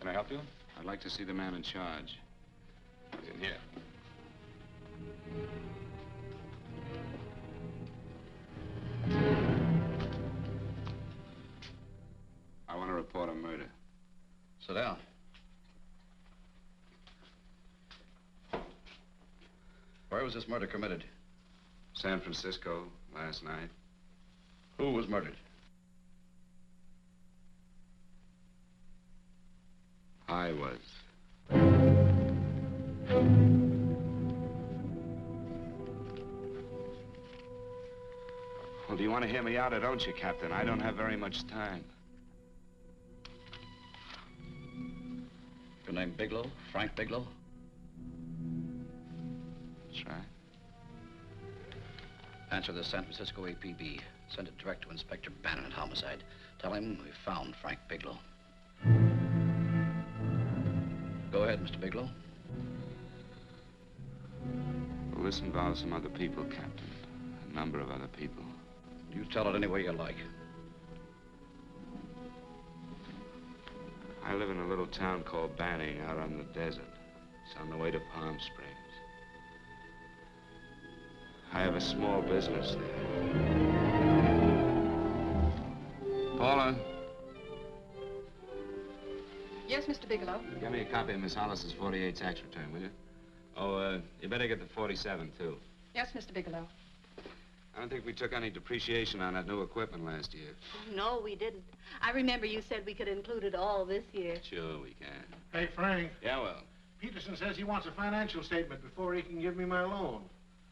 Can I help you? I'd like to see the man in charge. He's in here. I want to report a murder. Sit down. Where was this murder committed? San Francisco, last night. Who was murdered? I was. Well, do you want to hear me out or don't you, Captain? I don't have very much time. Your name Bigelow? Frank Bigelow? That's right. Answer the San Francisco APB. Send it direct to Inspector Bannon at Homicide. Tell him we found Frank Bigelow. Go ahead, Mr. Bigelow. Well, this involves some other people, Captain. A number of other people. You tell it any way you like. I live in a little town called Banning out on the desert. It's on the way to Palm Springs. I have a small business there. Paula? Yes, Mr. Bigelow? Give me a copy of Miss Hollis's 48 tax return, will you? Oh, you better get the 47, too. Yes, Mr. Bigelow. I don't think we took any depreciation on that new equipment last year. No, we didn't. I remember you said we could include it all this year. Sure we can. Hey, Frank. Yeah, well. Peterson says he wants a financial statement before he can give me my loan.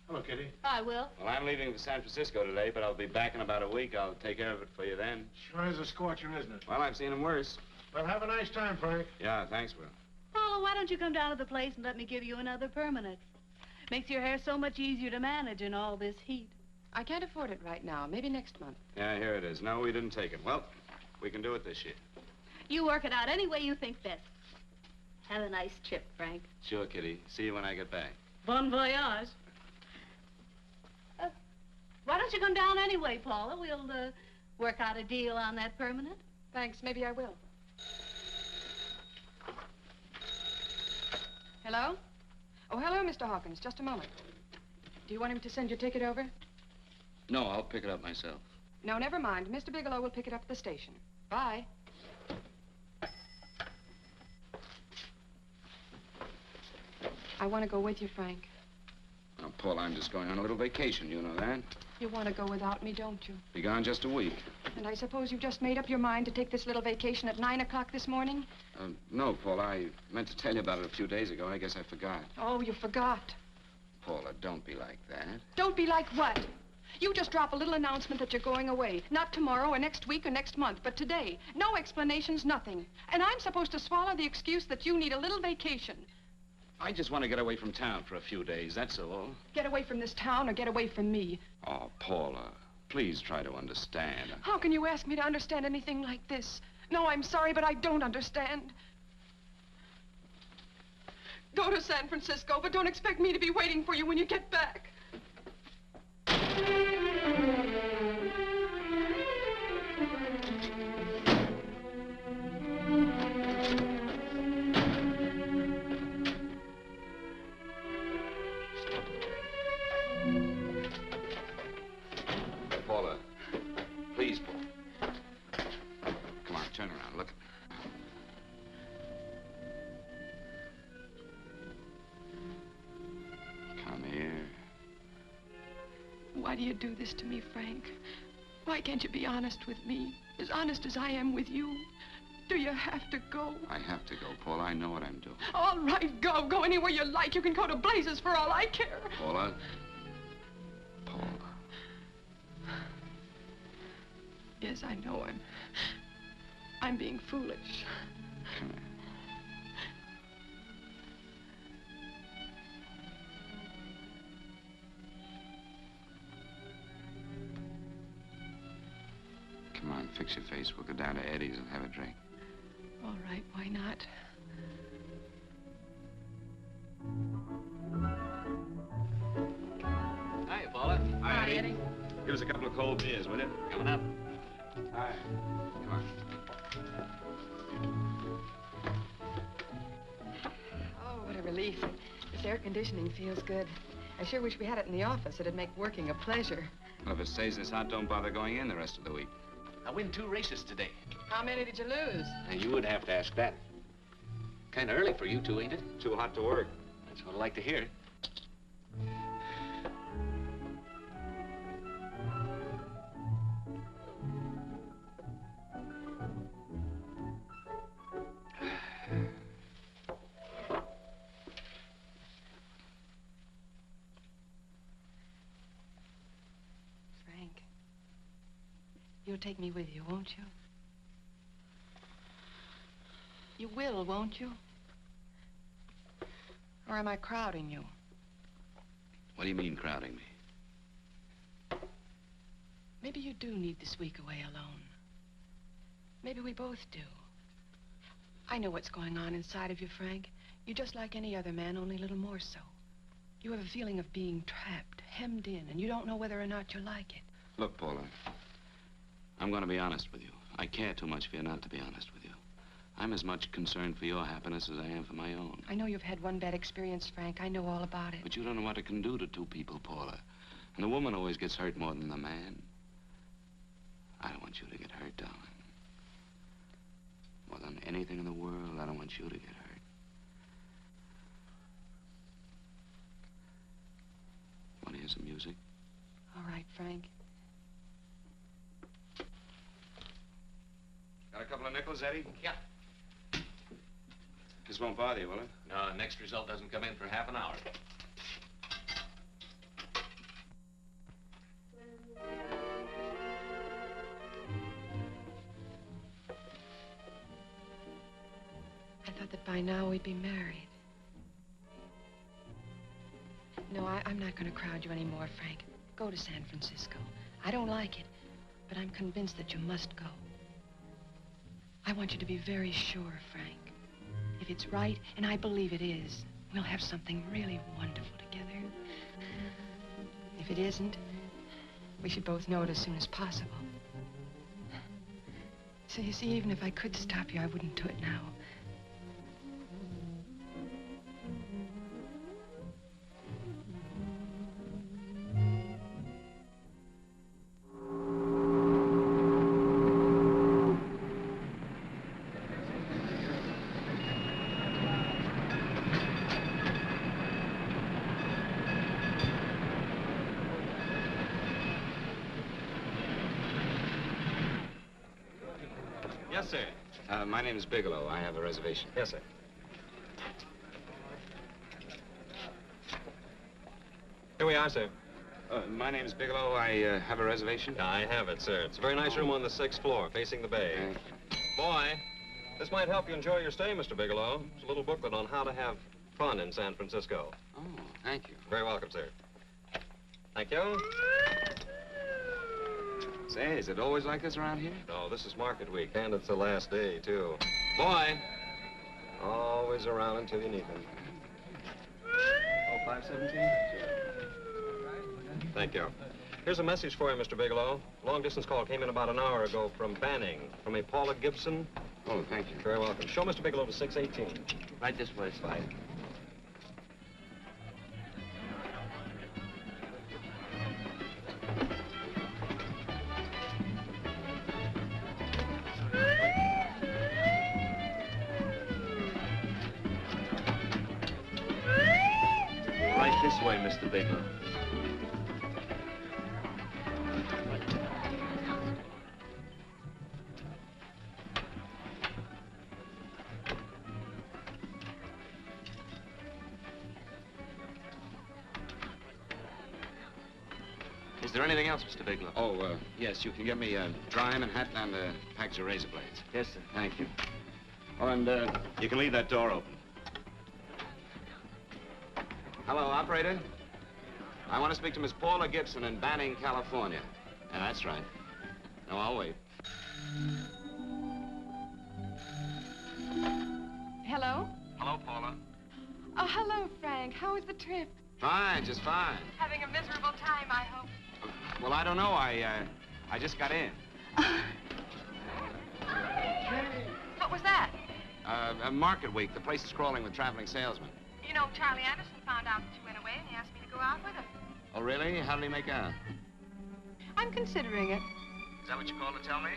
Hello, Kitty. I will. Well, I'm leaving for San Francisco today, but I'll be back in about a week. I'll take care of it for you then. Sure is a scorcher, isn't it? Well, I've seen him worse. Well, have a nice time, Frank. Yeah, thanks, Will. Paula, why don't you come down to the place and let me give you another permanent? Makes your hair so much easier to manage in all this heat. I can't afford it right now. Maybe next month. Yeah, here it is. No, we didn't take it. Well, we can do it this year. You work it out any way you think best. Have a nice trip, Frank. Sure, Kitty. See you when I get back. Bon voyage. Why don't you come down anyway, Paula? We'll work out a deal on that permanent. Thanks. Maybe I will. Hello? Oh, hello, Mr. Hawkins. Just a moment. Do you want him to send your ticket over? No, I'll pick it up myself. No, never mind. Mr. Bigelow will pick it up at the station. Bye. I want to go with you, Frank. Now, Paul, I'm just going on a little vacation. You know that? You want to go without me, don't you? Be gone just a week. And I suppose you've just made up your mind to take this little vacation at 9 o'clock this morning? No, Paul. I meant to tell you about it a few days ago. I guess I forgot. Oh, you forgot. Paula, don't be like that. Don't be like what? You just drop a little announcement that you're going away. Not tomorrow or next week or next month, but today. No explanations, nothing. And I'm supposed to swallow the excuse that you need a little vacation. I just want to get away from town for a few days, that's all. Get away from this town or get away from me. Oh, Paula, please try to understand. How can you ask me to understand anything like this? No, I'm sorry, but I don't understand. Go to San Francisco, but don't expect me to be waiting for you when you get back. Paula, please, Paula. Come on, turn around, look at me. Come here. Why do you do this to me, Frank? Why can't you be honest with me? As honest as I am with you? Do you have to go? I have to go, Paula. I know what I'm doing. All right, go. Go anywhere you like. You can go to blazes for all I care. Paula. Paula. Yes, I know I'm being foolish. Come here. Come on, fix your face. We'll go down to Eddie's and have a drink. All right, why not? Hi, Paula. Hi, Eddie. Give us a couple of cold beers, will you? Coming up. Hi. Come on. relief. This air conditioning feels good. I sure wish we had it in the office. It'd make working a pleasure. Well, if it stays this hot, don't bother going in the rest of the week. I win 2 races today. How many did you lose? And you would have to ask that. Kind of early for you two, ain't it? Too hot to work. That's what I like to hear. Frank, you'll take me with you, won't you? You will, won't you? Or am I crowding you? What do you mean, crowding me? Maybe you do need this week away alone. Maybe we both do. I know what's going on inside of you, Frank. You're just like any other man, only a little more so. You have a feeling of being trapped, hemmed in, and you don't know whether or not you like it. Look, Paula, I'm going to be honest with you. I care too much for you not to be honest with you. I'm as much concerned for your happiness as I am for my own. I know you've had one bad experience, Frank. I know all about it. But you don't know what it can do to 2 people, Paula. And the woman always gets hurt more than the man. I don't want you to get hurt, darling. More than anything in the world, I don't want you to get hurt. Want to hear some music? All right, Frank. Got a couple of nickels, Eddie? Yeah. This won't bother you, will it? No, next result doesn't come in for half an hour. I thought that by now we'd be married. No, I'm not going to crowd you anymore, Frank. Go to San Francisco. I don't like it, but I'm convinced that you must go. I want you to be very sure, Frank. If it's right, and I believe it is, we'll have something really wonderful together. If it isn't, we should both know it as soon as possible. So you see, even if I could stop you, I wouldn't do it now. Yes, sir. My name is Bigelow. I have a reservation. Yes, sir. Here we are, sir. My name is Bigelow. I have a reservation. I have it, sir. It's a very nice room on the 6th floor, facing the bay. Thank Boy, this might help you enjoy your stay, Mr. Bigelow. It's a little booklet on how to have fun in San Francisco. Oh, thank you. Very welcome, sir. Thank you. Say, is it always like this around here? No, this is market week, and it's the last day, too. Boy, always around until you need them. Oh, 517? Thank you. Here's a message for you, Mr. Bigelow. Long-distance call came in about an hour ago from Banning, from a Paula Gibson. Oh, thank you. Very welcome. Show Mr. Bigelow to 618. Right this way, Slide. Right this way, Mr. Bigelow. Is there anything else, Mr. Bigelow? Oh, yes, you can get me a dime and hat and a package of razor blades. Yes, sir. Thank you. Oh, and, You can leave that door open. hello, operator. I want to speak to Miss Paula Gibson in Banning, California. Yeah, that's right. No, I'll wait. Hello? Hello, Paula. Oh, hello, Frank. How was the trip? Fine, just fine. Having a miserable time, I hope. Well, I don't know. I just got in. What was that? Market week. The place is crawling with traveling salesmen. You know, Charlie Anderson found out that you went away, and he asked me to go out with him. Oh, really? How did he make out? I'm considering it. Is that what you called to tell me?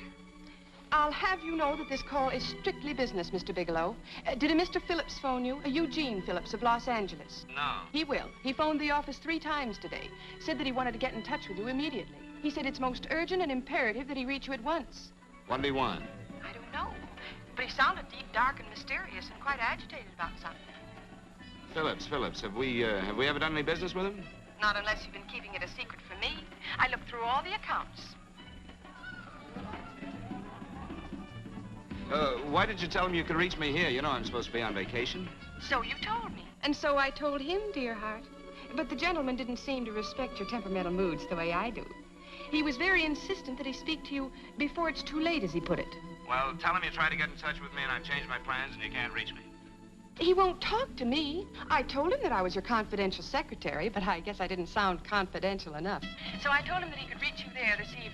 I'll have you know that this call is strictly business, Mr. Bigelow. Did a Mr. Phillips phone you? Eugene Phillips of Los Angeles. No. He will. He phoned the office 3 times today. Said that he wanted to get in touch with you immediately. He said it's most urgent and imperative that he reach you at once. What did he want? I don't know. But he sounded deep, dark, and mysterious, and quite agitated about something. Phillips. Have we ever done any business with him? Not unless you've been keeping it a secret from me. I looked through all the accounts. Why did you tell him you could reach me here? You know I'm supposed to be on vacation. So you told me. And so I told him, dear heart. But the gentleman didn't seem to respect your temperamental moods the way I do. He was very insistent that he speak to you before it's too late, as he put it. Well, tell him you tried to get in touch with me and I've changed my plans and you can't reach me. He won't talk to me. I told him that I was your confidential secretary, but I guess I didn't sound confidential enough. So I told him that he could reach you there this evening.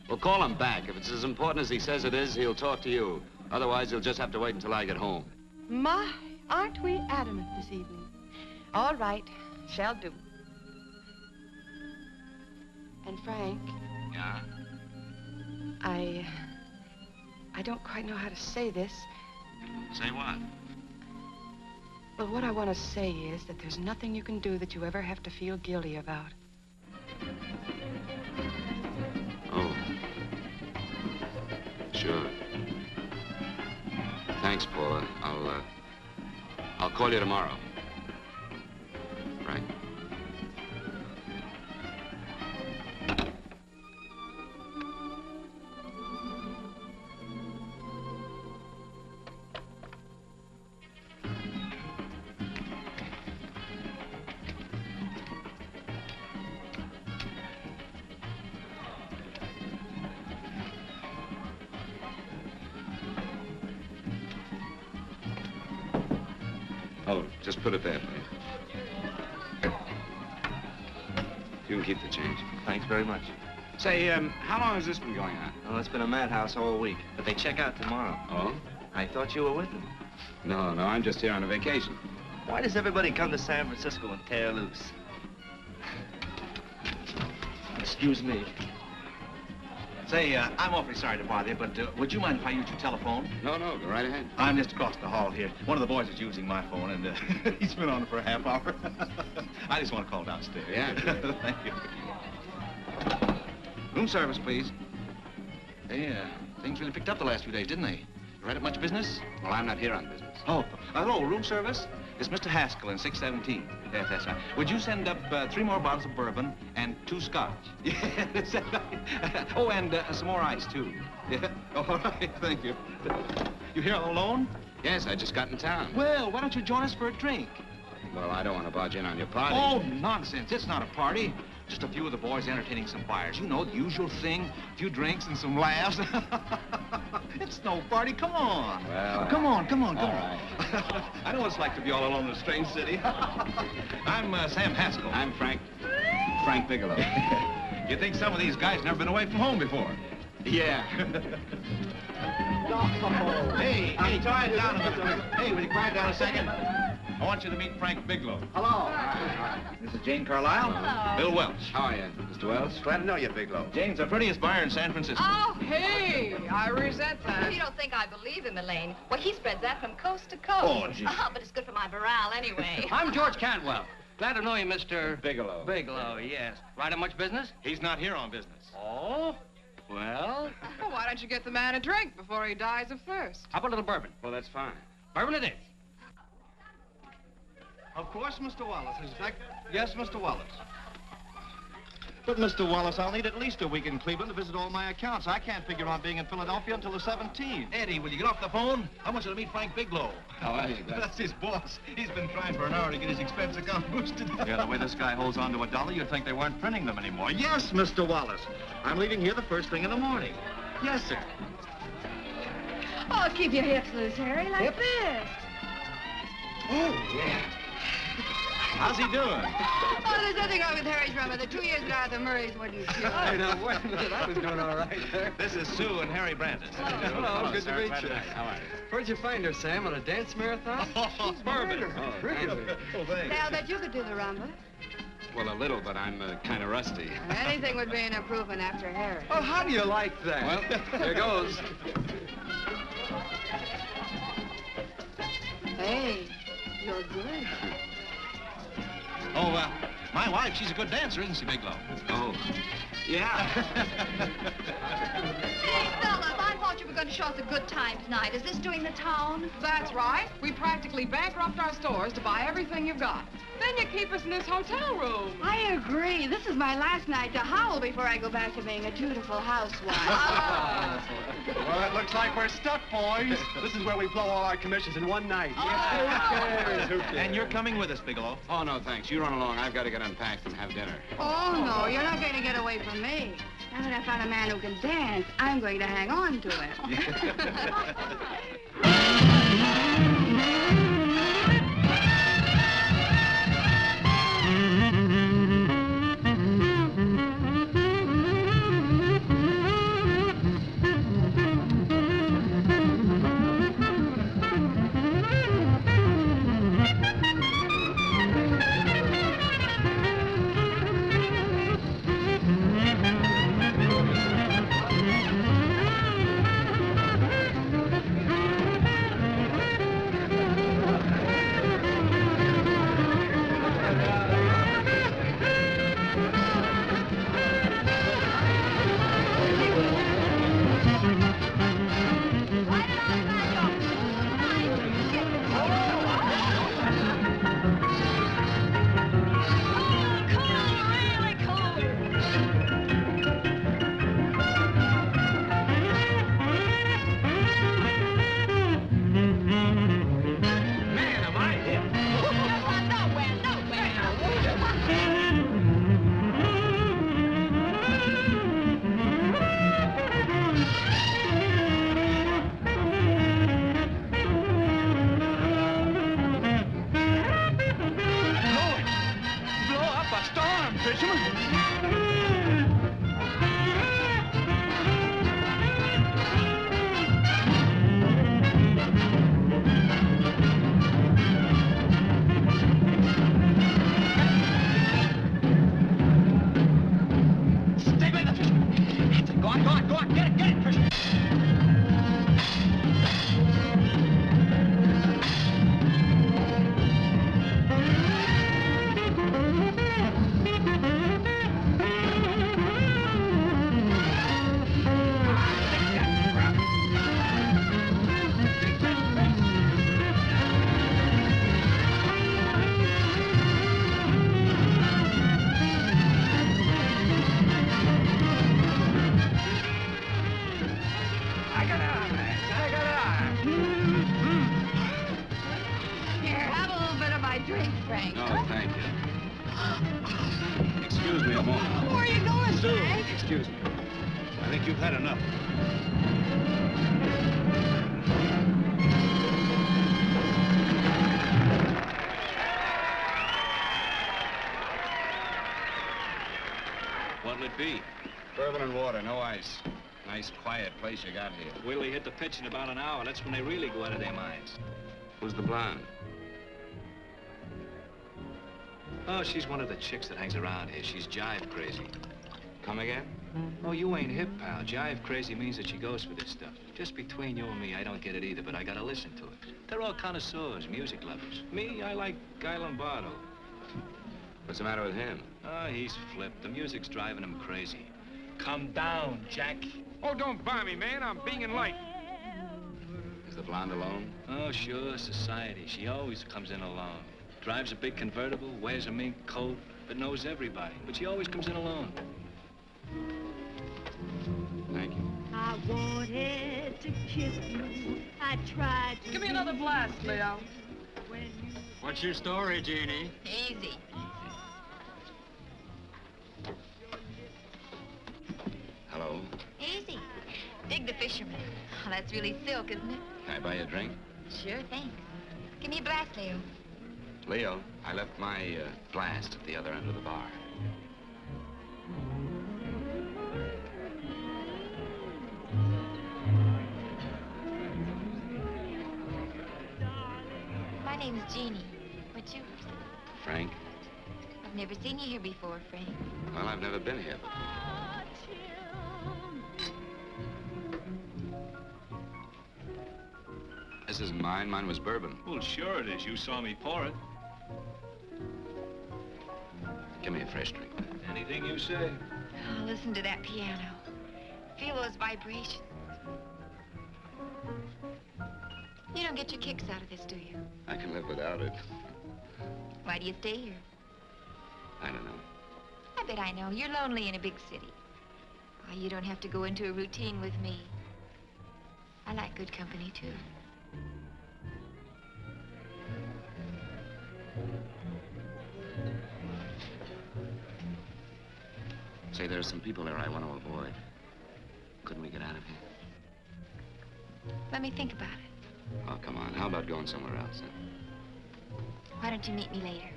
Well, call him back. If it's as important as he says it is, he'll talk to you. Otherwise, he'll just have to wait until I get home. My, aren't we adamant this evening? All right, shall do. And Frank, Yeah? I don't quite know how to say this. Say what? Well, what I want to say is that there's nothing you can do that you ever have to feel guilty about. Oh. Sure. Thanks, Paula. I'll call you tomorrow. Right? Oh, just put it there, please. You can keep the change. Thanks very much. Say, how long has this been going on? Well, it's been a madhouse all week, but they check out tomorrow. Oh? I thought you were with them. No, I'm just here on a vacation. Why does everybody come to San Francisco and tear loose? Excuse me. Say, I'm awfully sorry to bother you, but would you mind if I used your telephone? No, go right ahead. I'm just across the hall here. One of the boys is using my phone, and he's been on it for a half hour. I just want to call downstairs. Yeah, sure. Thank you. Room service, please. Hey, things really picked up the last few days, didn't they? You right up much business? Well, I'm not here on business. Oh, hello, room service? It's Mr. Haskell in 617. Yes, that's right. Would you send up 3 more bottles of bourbon and 2 scotch? Yes, that's right. Oh, and some more ice, too. Yeah. All right, thank you. You here all alone? Yes, I just got in town. Well, why don't you join us for a drink? Well, I don't want to barge in on your party. Oh, nonsense. It's not a party. Just a few of the boys entertaining some buyers. You know, the usual thing. A few drinks and some laughs. It's no party. Come on. Well, come on. All right. I know what it's like to be all alone in a strange city. I'm Sam Haskell. I'm Frank Bigelow. You think some of these guys never been away from home before? Yeah. Hey, quiet down a minute. Hey, will you quiet down a second? I want you to meet Frank Bigelow. Hello. This is Jane Carlisle. Hello. Bill Welch. How are you, Mr. Wells? Glad to know you, Bigelow. Jane's the prettiest buyer in San Francisco. Oh, hey, I resent that. You don't think I believe him, Elaine? Well, he spreads that from coast to coast. Oh, gee. But it's good for my morale anyway. I'm George Cantwell. Glad to know you, Mr. Bigelow. Bigelow, yes. Right on much business? He's not here on business. Oh? Well, Well, why don't you get the man a drink before he dies of thirst? how about a little bourbon? Well, that's fine. Bourbon it is. Of course, Mr. Wallace. Yes, Mr. Wallace. But, Mr. Wallace, I'll need at least a week in Cleveland to visit all my accounts. I can't figure on being in Philadelphia until the 17th. Eddie, will you get off the phone? I want you to meet Frank Bigelow. How are you, guys? That's his boss. He's been trying for an hour to get his expense account boosted. Yeah, the way this guy holds on to a dollar, you'd think they weren't printing them anymore. Yes, Mr. Wallace. I'm leaving here the first thing in the morning. Yes, sir. Oh, keep your hips loose, Harry, like this. Oh, yeah. How's he doing? Oh, there's nothing wrong with Harry's drummer. The 2 years ago at the Murrays wouldn't cure. Hey, now, wait a minute. I was doing all right there. This is Sue and Harry Brandis. Hello, good to sir. meet Glad you. How are you? Where'd you find her, Sam? On a dance marathon? She's Bourbon. Really? Oh, thanks. Say, I'll bet you could do the rumba. Well, a little, but I'm kind of rusty. Anything would be an improvement after Harry. Oh, how do you like that? Well, here goes. Hey, you're good. Oh, my wife, she's a good dancer, isn't she, Bigelow? Oh, yeah. Hey, fellas, I thought you were going to show us a good time tonight. Is this doing the town? That's right. We practically bankrupt our stores to buy everything you've got. Then you keep us in this hotel room. I agree. This is my last night to howl before I go back to being a dutiful housewife. Well, it looks like we're stuck, boys. This is where we blow all our commissions in one night. Who cares? And you're coming with us, Bigelow. Oh, no, thanks. You run along. I've got to get unpacked and have dinner. Oh, no, you're not going to get away from me. Now that I found a man who can dance, I'm going to hang on to him. Bourbon and water, no ice. Nice, quiet place you got here. Wait till they hit the pitch in about an hour. That's when they really go out of their minds. Who's the blonde? Oh, she's one of the chicks that hangs around here. She's jive crazy. Come again? Oh, you ain't hip, pal. Jive crazy means that she goes for this stuff. Just between you and me, I don't get it either, but I gotta listen to it. They're all connoisseurs, music lovers. Me, I like Guy Lombardo. What's the matter with him? Oh, he's flipped. The music's driving him crazy. Come down, Jack. Oh, don't buy me, man. I'm being light. Is the blonde alone? Oh, sure, society. She always comes in alone. Drives a big convertible, wears a mink coat, but knows everybody. But she always comes in alone. Thank you. I wanted to kiss you. I tried to... Give me another blast, Leo. What's your story, Jeannie? Easy. Hello. Easy. Dig the fisherman. Oh, that's really silk, isn't it? Can I buy you a drink? Sure, thanks. Give me a blast, Leo. Leo? I left my blast at the other end of the bar. My name's Jeannie. What's yours? Frank? I've never seen you here before, Frank. Well, I've never been here before. This isn't mine. Mine was bourbon. Well, sure it is. You saw me pour it. Give me a fresh drink. Anything you say. Oh, listen to that piano. Feel those vibrations. You don't get your kicks out of this, do you? I can live without it. Why do you stay here? I don't know. I bet I know. You're lonely in a big city. Oh, you don't have to go into a routine with me. I like good company, too. Say, there are some people there I want to avoid. Couldn't we get out of here? Let me think about it. Oh, come on. How about going somewhere else, then? Why don't you meet me later?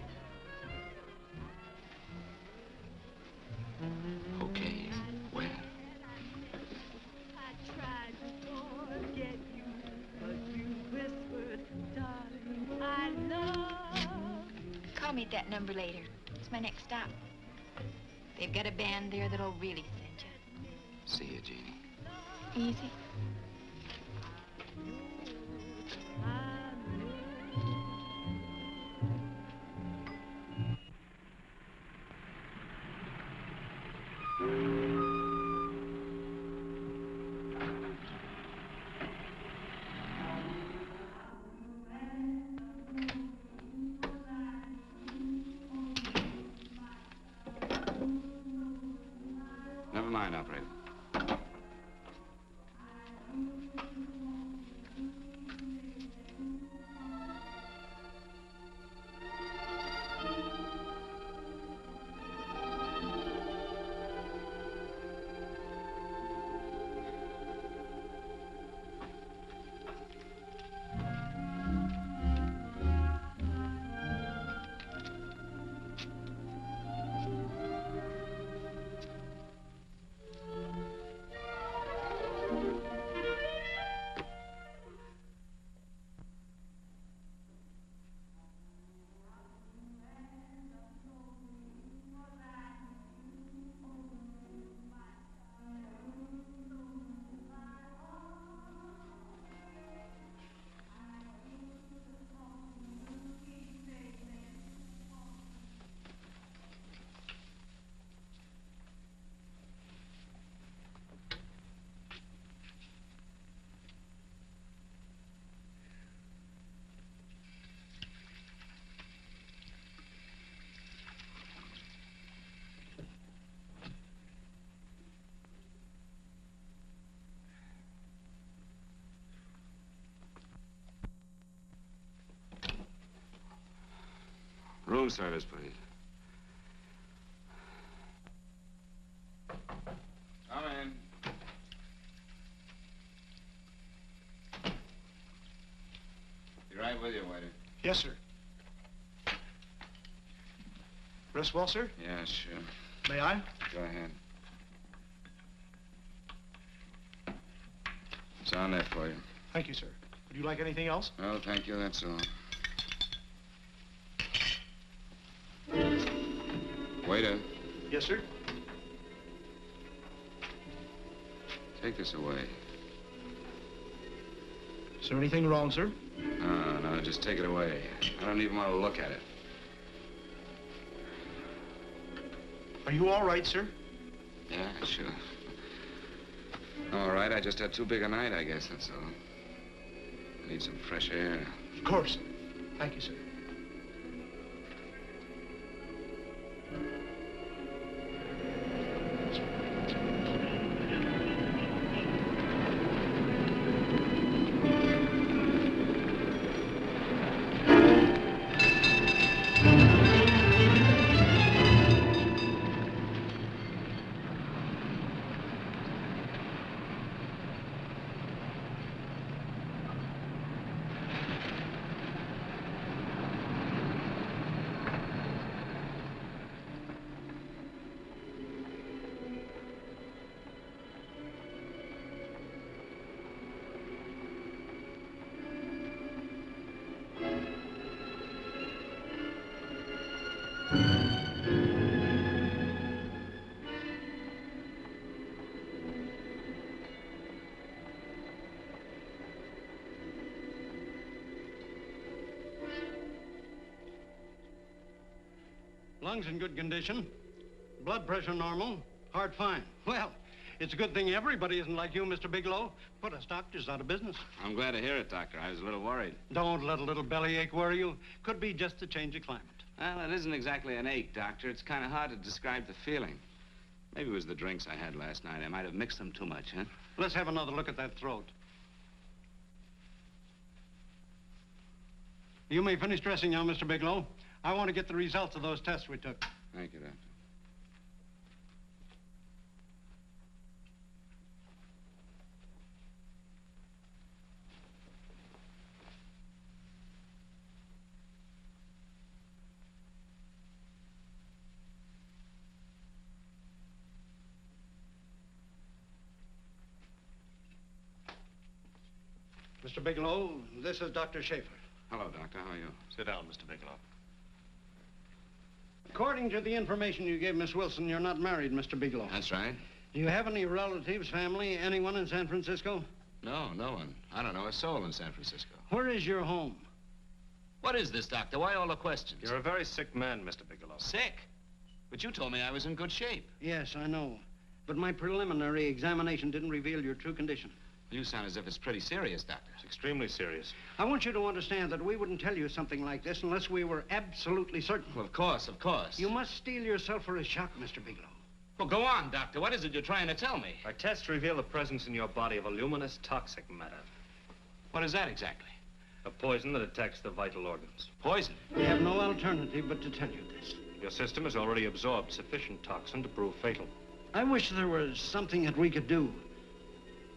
Okay. Where? I tried to forget you, but you whispered, darling, I love. Call me at that number later. It's my next stop. They've got a band there that'll really send you. See you, Jeannie. Easy. Never mind, operator. Room service, please. Come in. Be right with you, waiter. Yes, sir. Rest well, sir? Yeah, sure. May I? Go ahead. It's on there for you. Thank you, sir. Would you like anything else? No, thank you, that's all. Waiter. Yes, sir. Take this away. Is there anything wrong, sir? No, just take it away. I don't even want to look at it. Are you all right, sir? Yeah, sure. All right, I just had too big a night, I guess, that's all. I need some fresh air. Of course. Thank you, sir. Lungs in good condition. Blood pressure normal. Heart fine. Well, it's a good thing everybody isn't like you, Mr. Bigelow. Put us doctors out of business. I'm glad to hear it, Doctor. I was a little worried. Don't let a little bellyache worry you. Could be just a change of climate. Well, it isn't exactly an ache, Doctor. It's kind of hard to describe the feeling. Maybe it was the drinks I had last night. I might have mixed them too much, huh? Let's have another look at that throat. You may finish dressing now, Mr. Bigelow. I want to get the results of those tests we took. Thank you, Doctor. Mr. Bigelow, this is Dr. Schaefer. Hello, Doctor. How are you? Sit down, Mr. Bigelow. According to the information you gave Miss Wilson, you're not married, Mr. Bigelow. That's right. Do you have any relatives, family, anyone in San Francisco? No, no one. I don't know a soul in San Francisco. Where is your home? What is this, Doctor? Why all the questions? You're a very sick man, Mr. Bigelow. Sick? But you told me I was in good shape. Yes, I know. But my preliminary examination didn't reveal your true condition. You sound as if it's pretty serious, Doctor. It's extremely serious. I want you to understand that we wouldn't tell you something like this unless we were absolutely certain. Well, of course, of course. You must steel yourself for a shock, Mr. Bigelow. Well, go on, Doctor. What is it you're trying to tell me? Our tests reveal the presence in your body of a luminous toxic matter. What is that exactly? A poison that attacks the vital organs. Poison? We have no alternative but to tell you this. Your system has already absorbed sufficient toxin to prove fatal. I wish there was something that we could do.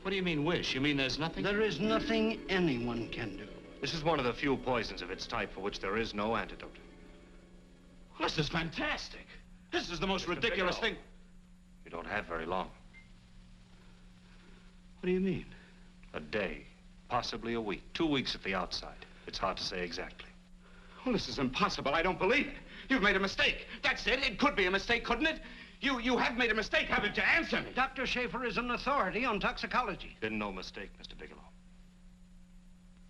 What do you mean, wish? You mean there's nothing? There is nothing anyone can do. This is one of the few poisons of its type for which there is no antidote. Well, this is fantastic. This is the most ridiculous thing. You don't have very long. What do you mean? A day, possibly a week, 2 weeks at the outside. It's hard to say exactly. Well, this is impossible. I don't believe it. You've made a mistake. That's it. It could be a mistake, couldn't it? You have made a mistake, haven't you? Answer me. Dr. Schaefer is an authority on toxicology. Been no mistake, Mr. Bigelow.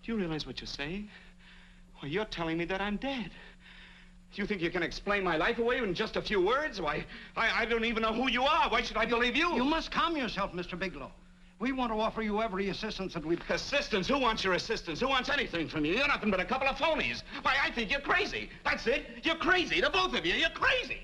Do you realize what you're saying? Well, you're telling me that I'm dead. Do you think you can explain my life away in just a few words? Why, I don't even know who you are. Why should I believe you? You must calm yourself, Mr. Bigelow. We want to offer you every assistance that we... Assistance? Who wants your assistance? Who wants anything from you? You're nothing but a couple of phonies. Why, I think you're crazy. That's it. You're crazy. The both of you. You're crazy.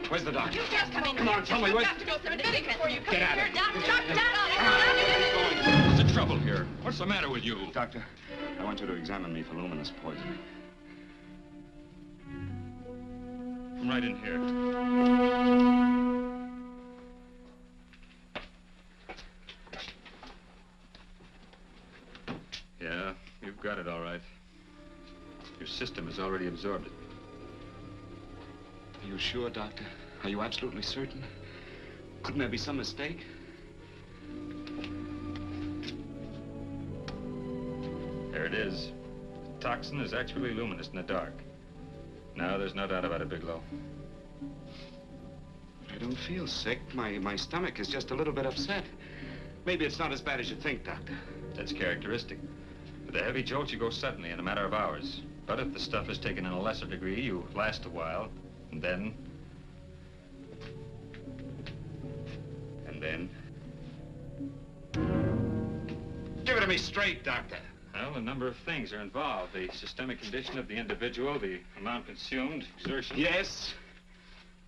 Where's the doctor? You just come in. Come on, tell me what... You have to go to the medic before you come Get out here. of Doctor, here. doctor. What's the trouble here? What's the matter with you? Doctor, I want you to examine me for luminous poison. Come right in here. Yeah, you've got it all right. Your system has already absorbed it. Are you sure, Doctor? Are you absolutely certain? Couldn't there be some mistake? There it is. The toxin is actually luminous in the dark. Now, there's no doubt about it, Bigelow. I don't feel sick. My stomach is just a little bit upset. Maybe it's not as bad as you think, Doctor. That's characteristic. With a heavy jolt, you go suddenly in a matter of hours. But if the stuff is taken in a lesser degree, you last a while, and then... Give it to me straight, Doctor. Well, a number of things are involved. The systemic condition of the individual, the amount consumed, exertion. Yes?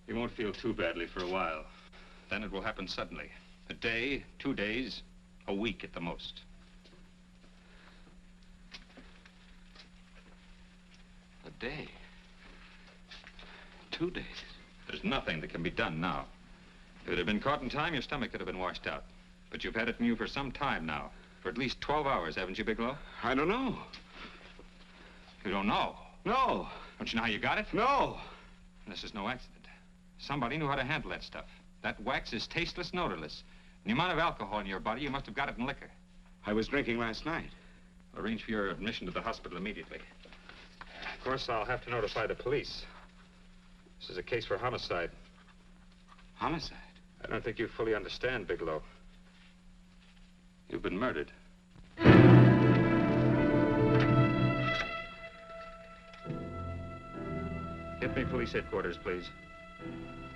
You won't feel too badly for a while. Then it will happen suddenly. A day, 2 days, a week at the most. A day? 2 days? There's nothing that can be done now. If it had been caught in time, your stomach could have been washed out. But you've had it in you for some time now. For at least 12 hours, haven't you, Bigelow? I don't know. You don't know? No. Don't you know how you got it? No. This is no accident. Somebody knew how to handle that stuff. That wax is tasteless and odorless. And the amount of alcohol in your body, you must have got it in liquor. I was drinking last night. I'll arrange for your admission to the hospital immediately. Of course, I'll have to notify the police. This is a case for homicide. Homicide? I don't think you fully understand, Bigelow. You've been murdered. Get me police headquarters, please.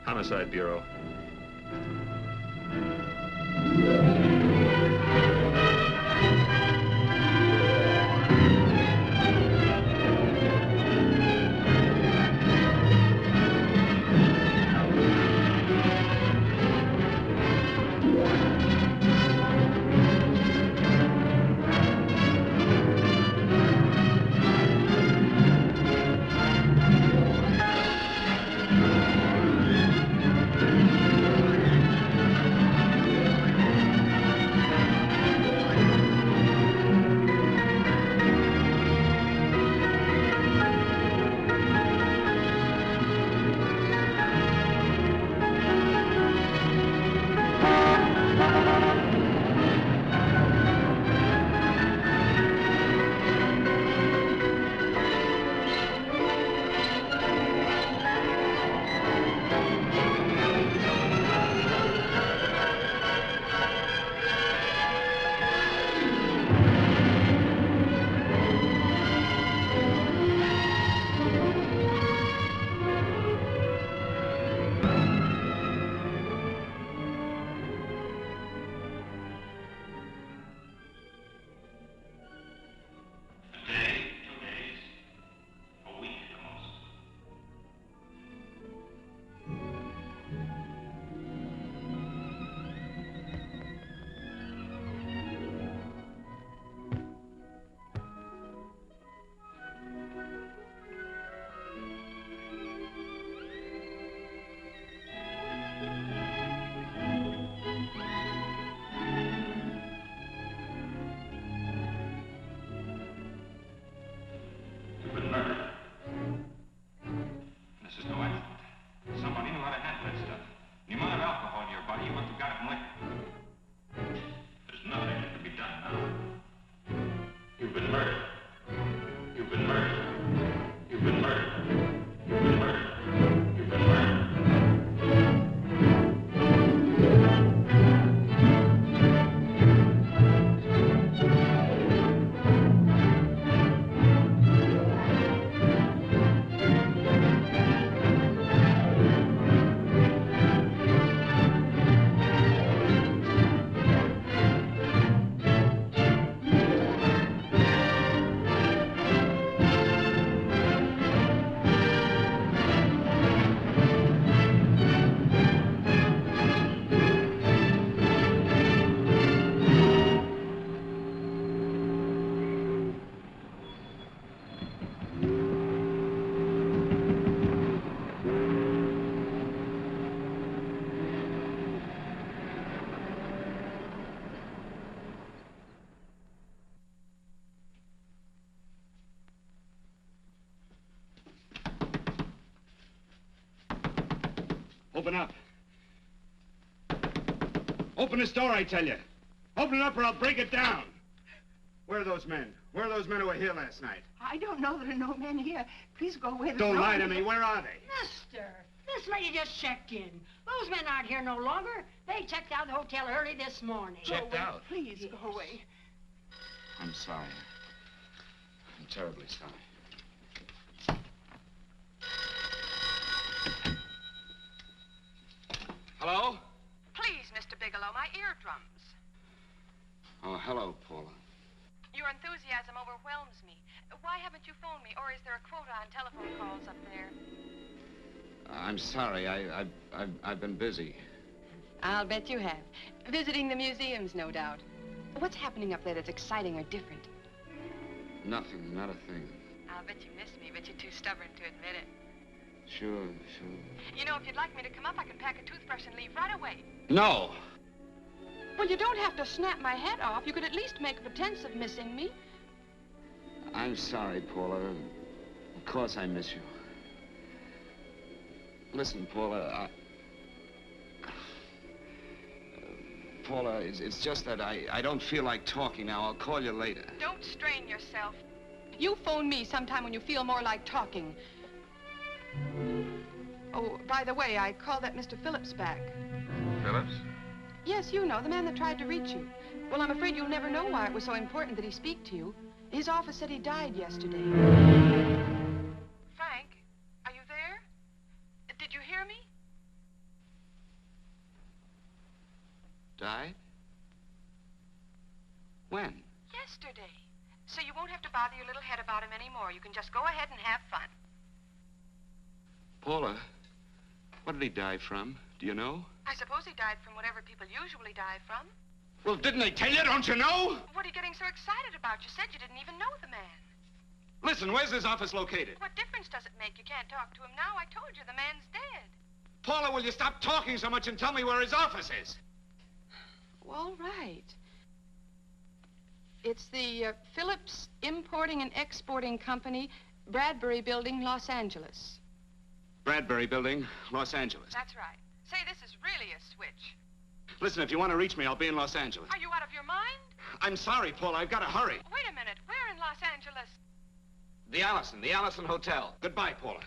Homicide Bureau. Open up. Open this door, I tell you. Open it up or I'll break it down. Where are those men? Where are those men who were here last night? I don't know. There are no men here. Please go away. Don't lie to me. Where are they? Mister, this lady just checked in. Those men aren't here no longer. They checked out of the hotel early this morning. Checked out? Please go away. I'm sorry. I'm terribly sorry. Hello? Please, Mr. Bigelow, my eardrums. Oh, hello, Paula. Your enthusiasm overwhelms me. Why haven't you phoned me, or is there a quota on telephone calls up there? I'm sorry. I've been busy. I'll bet you have. Visiting the museums, no doubt. What's happening up there that's exciting or different? Nothing, not a thing. I'll bet you miss me, but you're too stubborn to admit it. Sure. You know, if you'd like me to come up, I can pack a toothbrush and leave right away. No! Well, you don't have to snap my head off. You could at least make a pretense of missing me. I'm sorry, Paula. Of course I miss you. Listen, Paula, Paula, it's just that I don't feel like talking now. I'll call you later. Don't strain yourself. You phone me sometime when you feel more like talking. Oh, by the way, I called that Mr. Phillips back. Phillips? Yes, you know, the man that tried to reach you. Well, I'm afraid you'll never know why it was so important that he speak to you. His office said he died yesterday. Frank, are you there? Did you hear me? Died? When? Yesterday. So you won't have to bother your little head about him anymore. You can just go ahead and have fun. Paula, what did he die from? Do you know? I suppose he died from whatever people usually die from. Well, didn't they tell you? Don't you know? What are you getting so excited about? You said you didn't even know the man. Listen, where's his office located? What difference does it make? You can't talk to him now. I told you the man's dead. Paula, will you stop talking so much and tell me where his office is? All right. It's the Phillips Importing and Exporting Company, Bradbury Building, Los Angeles. Bradbury Building, Los Angeles. That's right. Say, this is really a switch. Listen, if you want to reach me, I'll be in Los Angeles. Are you out of your mind? I'm sorry, Paula. I've got to hurry. Wait a minute. Where in Los Angeles? The Allison Hotel. Goodbye, Paula.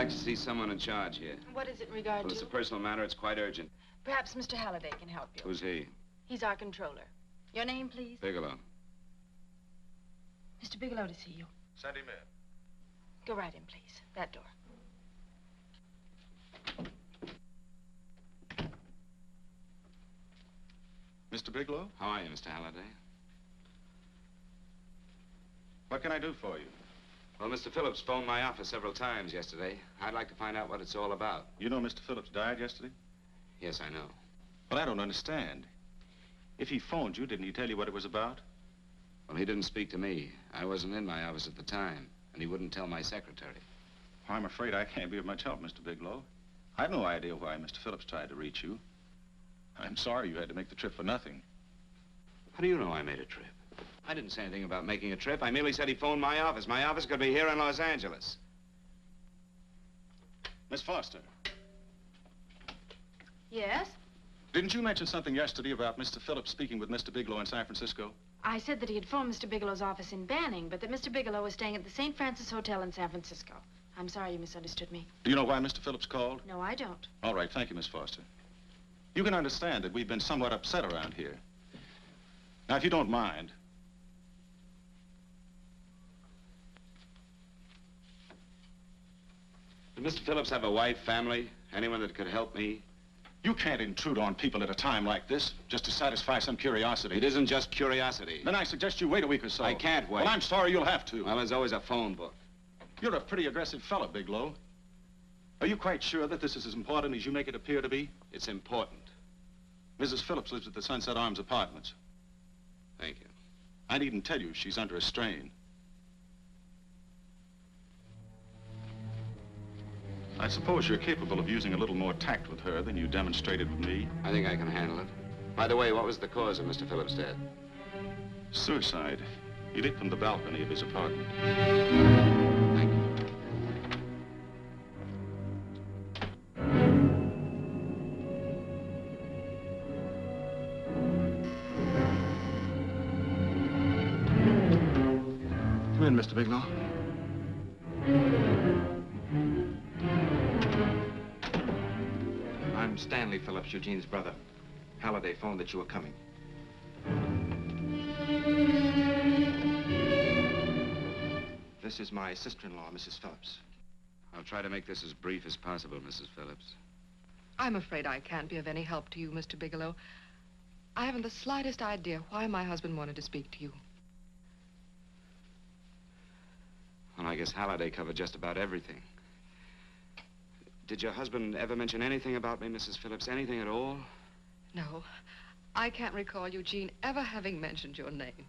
To see someone in charge here. What is it in regard Well, to? it's a personal matter. It's quite urgent. Perhaps Mr. Halliday can help you. Who's he? He's our controller. Your name, please? Bigelow. Mr. Bigelow to see you. Send him in. Go right in, please. That door. Mr. Bigelow? How are you, Mr. Halliday? What can I do for you? Well, Mr. Phillips phoned my office several times yesterday. I'd like to find out what it's all about. You know Mr. Phillips died yesterday? Yes, I know. Well, I don't understand. If he phoned you, didn't he tell you what it was about? Well, he didn't speak to me. I wasn't in my office at the time, and he wouldn't tell my secretary. Well, I'm afraid I can't be of much help, Mr. Bigelow. I've no idea why Mr. Phillips tried to reach you. I'm sorry you had to make the trip for nothing. How do you know I made a trip? I didn't say anything about making a trip. I merely said he phoned my office. My office could be here in Los Angeles. Miss Foster. Yes? Didn't you mention something yesterday about Mr. Phillips speaking with Mr. Bigelow in San Francisco? I said that he had phoned Mr. Bigelow's office in Banning, but that Mr. Bigelow was staying at the St. Francis Hotel in San Francisco. I'm sorry you misunderstood me. Do you know why Mr. Phillips called? No, I don't. All right, thank you, Miss Foster. You can understand that we've been somewhat upset around here. Now, if you don't mind, Did Mr. Phillips have a wife, family, anyone that could help me? you can't intrude on people at a time like this just to satisfy some curiosity. It isn't just curiosity. Then I suggest you wait a week or so. I can't wait. Well, I'm sorry you'll have to. Well, there's always a phone book. You're a pretty aggressive fellow, Bigelow. Are you quite sure that this is as important as you make it appear to be? It's important. Mrs. Phillips lives at the Sunset Arms Apartments. Thank you. I needn't tell you she's under a strain. I suppose you're capable of using a little more tact with her than you demonstrated with me. I think I can handle it. By the way, what was the cause of Mr. Phillips' death? Suicide. He leaped from the balcony of his apartment. Thank you. Come in, Mr. Bigelow. I'm Stanley Phillips, Eugene's brother. Halliday phoned that you were coming. This is my sister-in-law, Mrs. Phillips. I'll try to make this as brief as possible, Mrs. Phillips. I'm afraid I can't be of any help to you, Mr. Bigelow. I haven't the slightest idea why my husband wanted to speak to you. Well, I guess Halliday covered just about everything. Did your husband ever mention anything about me, Mrs. Phillips? Anything at all? No, I can't recall Eugene ever having mentioned your name.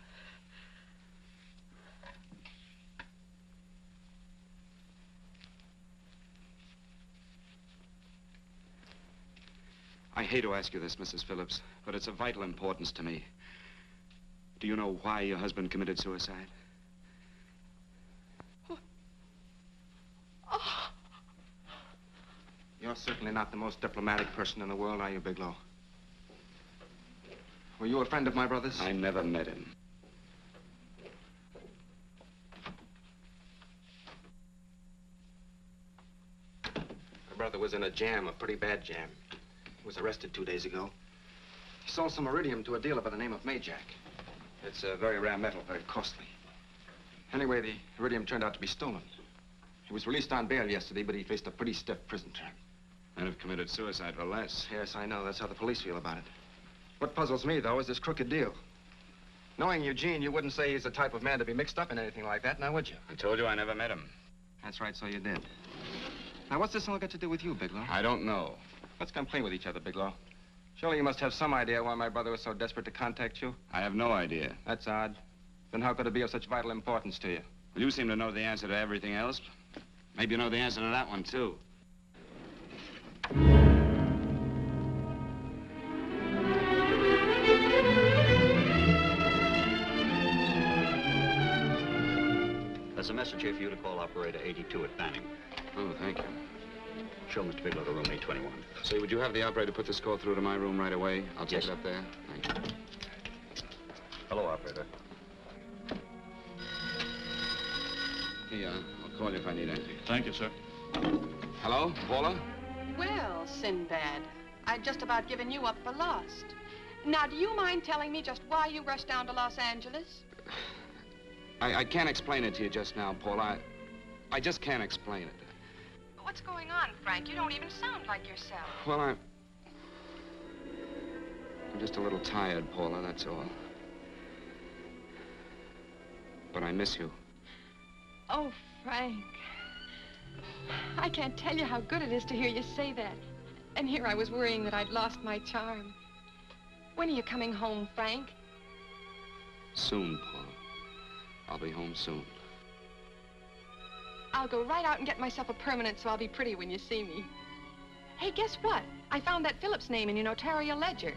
I hate to ask you this, Mrs. Phillips, but it's of vital importance to me. Do you know why your husband committed suicide? Oh. You're certainly not the most diplomatic person in the world, are you, Bigelow? Were you a friend of my brother's? I never met him. My brother was in a jam, a pretty bad jam. He was arrested 2 days ago. He sold some iridium to a dealer by the name of Majak. It's a very rare metal, very costly. Anyway, the iridium turned out to be stolen. He was released on bail yesterday, but he faced a pretty stiff prison term. And have committed suicide for less. Yes, I know. That's how the police feel about it. What puzzles me, though, is this crooked deal. Knowing Eugene, you wouldn't say he's the type of man to be mixed up in anything like that, now would you? I told you I never met him. That's right, so you did. Now, what's this all got to do with you, Bigelow? I don't know. Let's come clean with each other, Bigelow. Surely you must have some idea why my brother was so desperate to contact you. I have no idea. That's odd. Then how could it be of such vital importance to you? Well, you seem to know the answer to everything else. Maybe you know the answer to that one, too. There's a message here for you to call operator 82 at Banning. Oh, thank you. Show Mr. Bigelow to room 821. Say, would you have the operator put this call through to my room right away? I'll take Yes. it up there. Thank you. Hello, operator. Here you are. I'll call you if I need anything. Thank you, sir. Hello, Paula? Well, Sinbad, I'd just about given you up for lost. Now, do you mind telling me just why you rushed down to Los Angeles? I can't explain it to you just now, Paula. I just can't explain it. What's going on, Frank? You don't even sound like yourself. Well, I'm just a little tired, Paula, that's all. But I miss you. Oh, Frank. I can't tell you how good it is to hear you say that. And here I was worrying that I'd lost my charm. When are you coming home, Frank? Soon, Paula. I'll be home soon. I'll go right out and get myself a permanent so I'll be pretty when you see me. Hey, guess what? I found that Phillips name in your notarial ledger.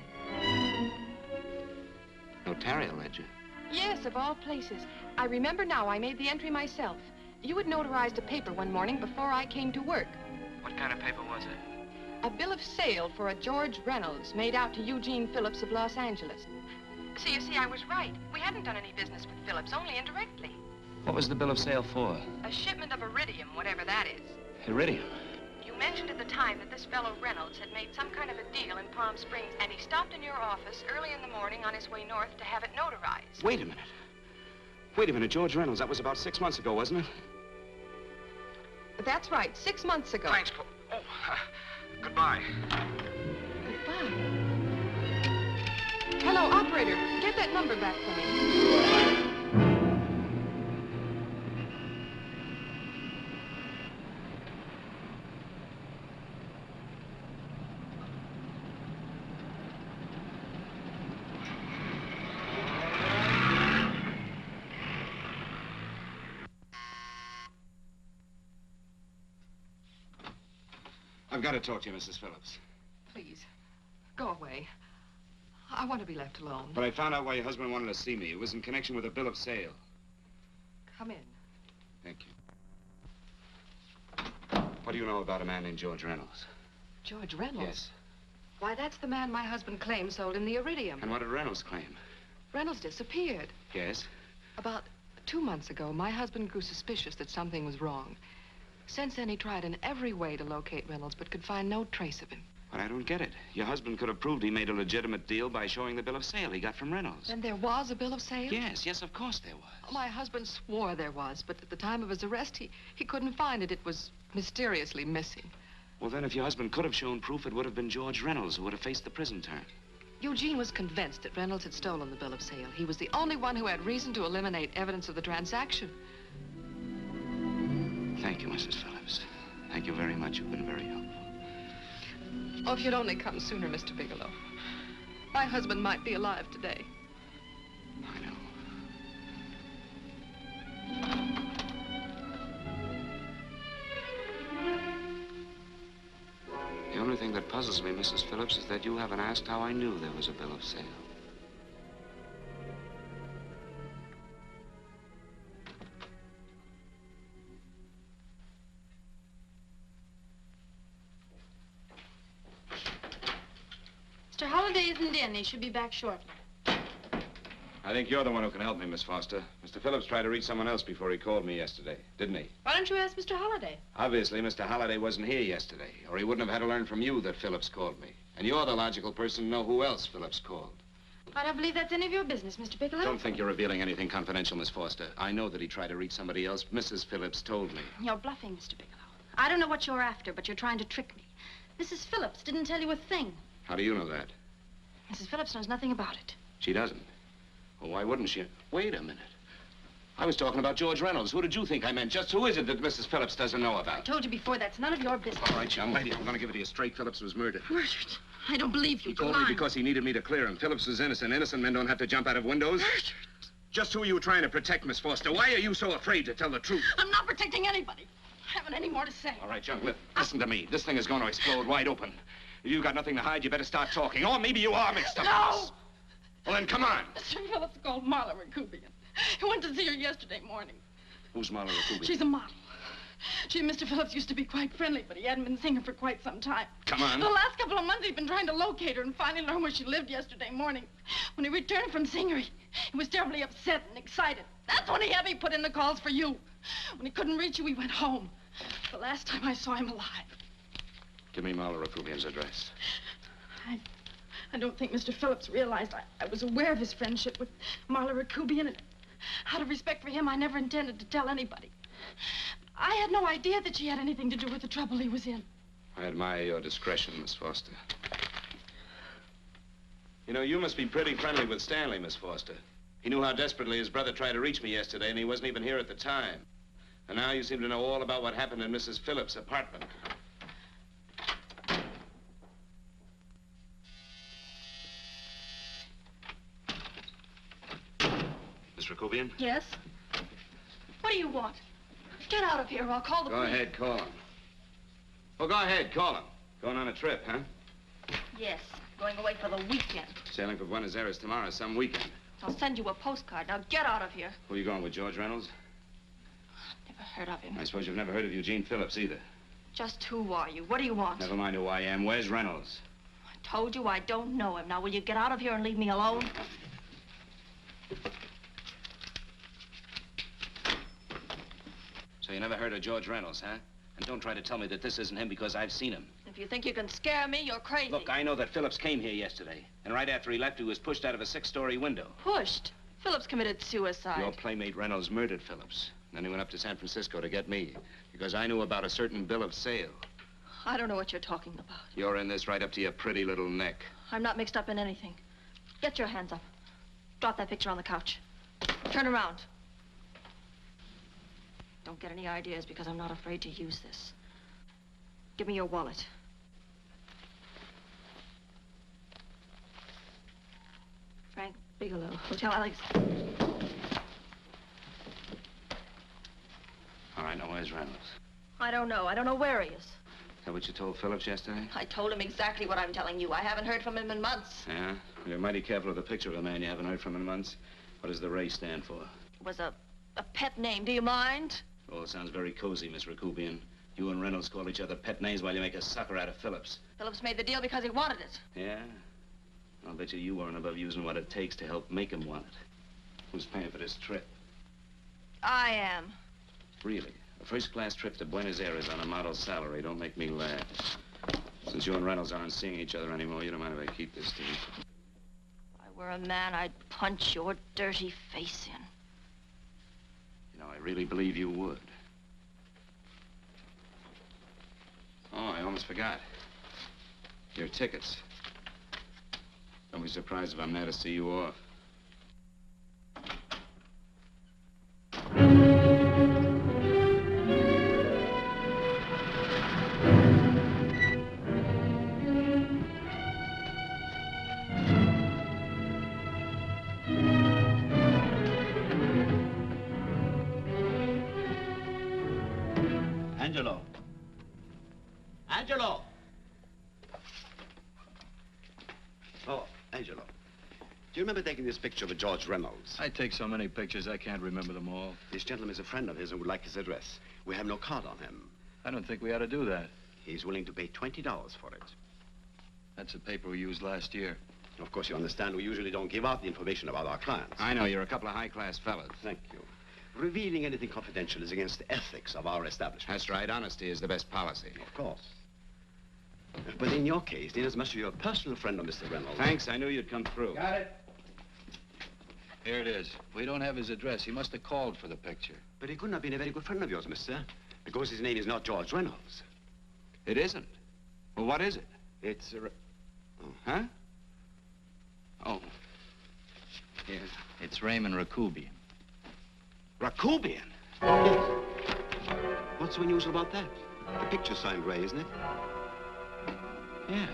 Notarial ledger? Yes, of all places. I remember now I made the entry myself. You had notarized a paper one morning before I came to work. What kind of paper was it? A bill of sale for a George Reynolds made out to Eugene Phillips of Los Angeles. So you see, I was right. We hadn't done any business with Phillips, only indirectly. What was the bill of sale for? A shipment of iridium, whatever that is. Iridium. You mentioned at the time that this fellow Reynolds had made some kind of a deal in Palm Springs, and he stopped in your office early in the morning on his way north to have it notarized. Wait a minute. Wait a minute, George Reynolds. That was about 6 months ago, wasn't it? That's right, 6 months ago. Thanks, Paul. Oh, goodbye. Goodbye. Hello, operator. Get that number back for me. I've got to talk to you, Mrs. Phillips. Please, go away. I want to be left alone. But I found out why your husband wanted to see me. It was in connection with a bill of sale. Come in. Thank you. What do you know about a man named George Reynolds? George Reynolds? Yes. Why, that's the man my husband claims sold him the iridium. And what did Reynolds claim? Reynolds disappeared. Yes? About 2 months ago, my husband grew suspicious that something was wrong. Since then, he tried in every way to locate Reynolds, but could find no trace of him. But I don't get it. Your husband could have proved he made a legitimate deal by showing the bill of sale he got from Reynolds. Then there was a bill of sale? Yes, of course there was. My husband swore there was, but at the time of his arrest, he couldn't find it. It was mysteriously missing. Well, then, if your husband could have shown proof, it would have been George Reynolds who would have faced the prison term. Eugene was convinced that Reynolds had stolen the bill of sale. He was the only one who had reason to eliminate evidence of the transaction. Thank you, Mrs. Phillips. Thank you very much. You've been very helpful. Oh, if you'd only come sooner, Mr. Bigelow. My husband might be alive today. I know. The only thing thing that puzzles me, Mrs. Phillips, is that you haven't asked how I knew there was a bill of sale. Mr. Holliday isn't in. He should be back shortly. I think you're the one who can help me, Miss Foster. Mr. Phillips tried to reach someone else before he called me yesterday, didn't he? Why don't you ask Mr. Holliday? Obviously, Mr. Holliday wasn't here yesterday, or he wouldn't have had to learn from you that Phillips called me. And you're the logical person to know who else Phillips called. I don't believe that's any of your business, Mr. Bigelow. Don't think you're revealing anything confidential, Miss Foster. I know that he tried to reach somebody else. Mrs. Phillips told me. You're bluffing, Mr. Bigelow. I don't know what you're after, but you're trying to trick me. Mrs. Phillips didn't tell you a thing. How do you know that? Mrs. Phillips knows nothing about it. She doesn't. Well, why wouldn't she? Wait a minute. I was talking about George Reynolds. Who did you think I meant? Just who is it that Mrs. Phillips doesn't know I about? told you before, that's none of your business. All right, young lady, I'm going to give it to you straight. Phillips was murdered. Murdered? I don't believe you. He told me because he needed me to clear him. Phillips was innocent. Innocent men don't have to jump out of windows. Murdered? Just who are you trying to protect, Miss Foster? Why are you so afraid to tell the truth? I'm not protecting anybody. I haven't any more to say. All right, young, listen to me. This thing is going to explode wide open. If you've got nothing to hide, you better start talking. Or maybe you are mixed up. No! Well, then, come on. Mr. Phillips called Marla Rakubian. He went to see her yesterday morning. Who's Marla Rakubian? She's a model. She and Mr. Phillips used to be quite friendly, but he hadn't been seeing her for quite some time. Come on. The last couple of months, he'd been trying to locate her and finally learn where she lived yesterday morning. When he returned from seeing her, he was terribly upset and excited. That's when he had me put in the calls for you. When he couldn't reach you, he went home. The last time I saw him alive. Give me Marla Rakubian's address. I don't think Mr. Phillips realized I was aware of his friendship with Marla Rakubian, and out of respect for him, I never intended to tell anybody. I had no idea that she had anything to do with the trouble he was in. I admire your discretion, Miss Foster. You know, you must be pretty friendly with Stanley, Miss Foster. He knew how desperately his brother tried to reach me yesterday, and he wasn't even here at the time. And now you seem to know all about what happened in Mrs. Phillips' apartment. Miss Rakubian? Yes? What do you want? Get out of here or I'll call the police. Go ahead, call him. Oh, go ahead, call him. Going on a trip, huh? Yes, going away for the weekend. Sailing for Buenos Aires tomorrow, some weekend. I'll send you a postcard. Now get out of here. Who are you going with, George Reynolds? Never heard of him. I suppose you've never heard of Eugene Phillips either. Just who are you? What do you want? Never mind who I am. Where's Reynolds? I told you I don't know him. Now will you get out of here and leave me alone? So you never heard of George Reynolds, huh? And don't try to tell me that this isn't him because I've seen him. If you think you can scare me, you're crazy. Look, I know that Phillips came here yesterday. And right after he left, he was pushed out of a 6-story window. Pushed? Phillips committed suicide. Your playmate Reynolds murdered Phillips. Then he went up to San Francisco to get me. Because I knew about a certain bill of sale. I don't know what you're talking about. You're in this right up to your pretty little neck. I'm not mixed up in anything. Get your hands up. Drop that picture on the couch. Turn around. Don't get any ideas because I'm not afraid to use this. Give me your wallet. Frank Bigelow, Hotel Alex. All right, now where's Reynolds? I don't know. I don't know where he is. Is that what you told Phillips yesterday? I told him exactly what I'm telling you. I haven't heard from him in months. Yeah? You're mighty careful of the picture of a man you haven't heard from in months. What does the Ray stand for? It was a pet name. Do you mind? Oh, it sounds very cozy, Miss Rakubian. You and Reynolds call each other pet names while you make a sucker out of Phillips. Phillips made the deal because he wanted it. Yeah? I'll bet you weren't above using what it takes to help make him want it. Who's paying for this trip? I am. Really? A first-class trip to Buenos Aires on a model's salary. Don't make me laugh. Since you and Reynolds aren't seeing each other anymore, you don't mind if I keep this, do you? If I were a man, I'd punch your dirty face in. You know, I really believe you would. Oh, I almost forgot. Your tickets. Don't be surprised if I'm there to see you off. Angelo. Angelo! you remember taking this picture of George Reynolds? I take so many pictures, I can't remember them all. This gentleman is a friend of his and would like his address. We have no card on him. I don't think we ought to do that. He's willing to pay $20 for it. That's the paper we used last year. Of course, you understand, we usually don't give out the information about our clients. I know, you're a couple of high-class fellas. Thank you. Revealing anything confidential is against the ethics of our establishment. That's right. Honesty is the best policy. Of course. But in your case, inasmuch as you're a personal friend of Mr. Reynolds... Thanks. I knew you'd come through. Got it. Here it is. We don't have his address. He must have called for the picture. But he couldn't have been a very good friend of yours, mister, because his name is not George Reynolds. It isn't? Well, what is it? It's a... Huh? Oh. Here. It's Raymond Rakubian. Rakubian? What's so unusual about that? The picture's signed Ray, isn't it? Yeah.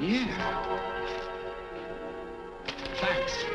Yeah. Thanks.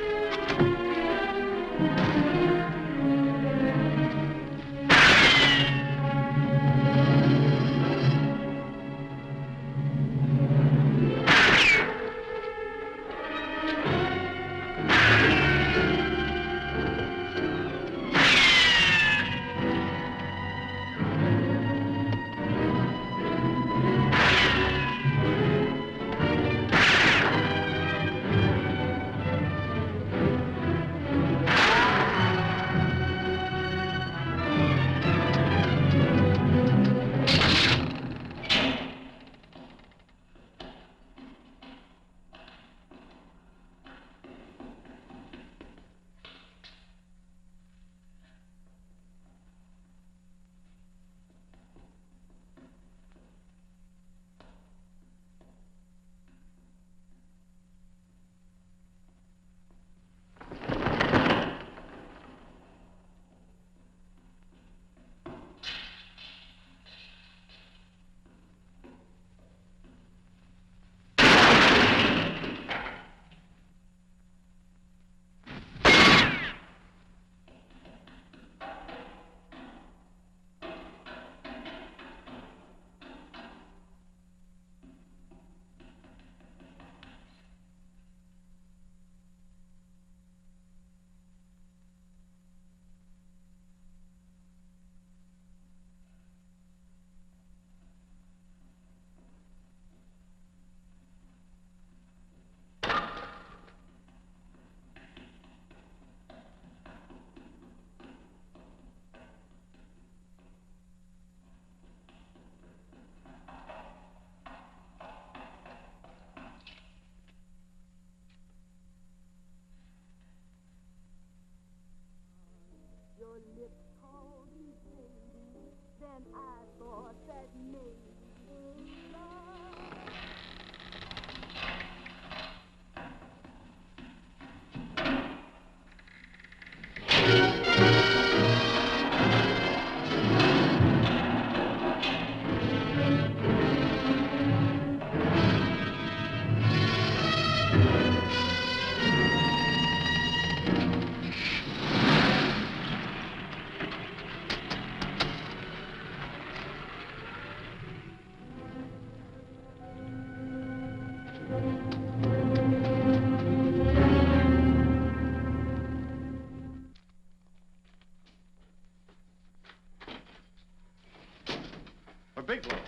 Bigelow,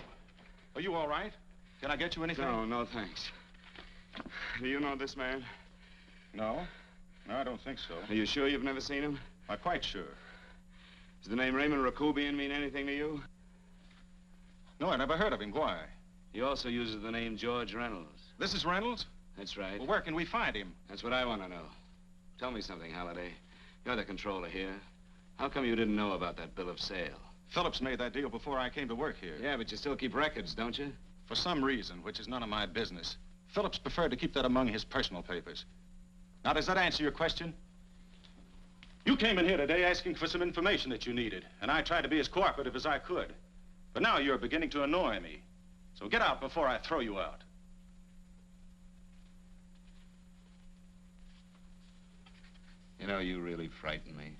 are you all right? Can I get you anything? No, thanks. Do you know this man? No. No, I don't think so. Are you sure you've never seen him? I'm quite sure. Does the name Raymond Rakubian mean anything to you? No, I never heard of him. Why? He also uses the name George Reynolds. This is Reynolds? That's right. Well, where can we find him? That's what I want to know. Tell me something, Halliday. You're the controller here. How come you didn't know about that bill of sale? Phillips made that deal before I came to work here. Yeah, but you still keep records, don't you? For some reason, which is none of my business, Phillips preferred to keep that among his personal papers. Now, does that answer your question? You came in here today asking for some information that you needed, and I tried to be as cooperative as I could. But now you're beginning to annoy me. So get out before I throw you out. You know, you really frighten me.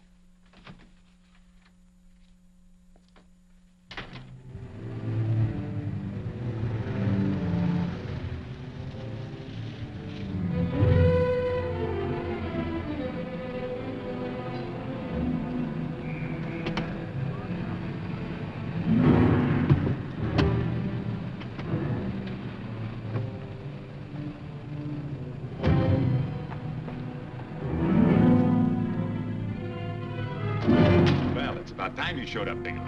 about time you showed up, Bigelow.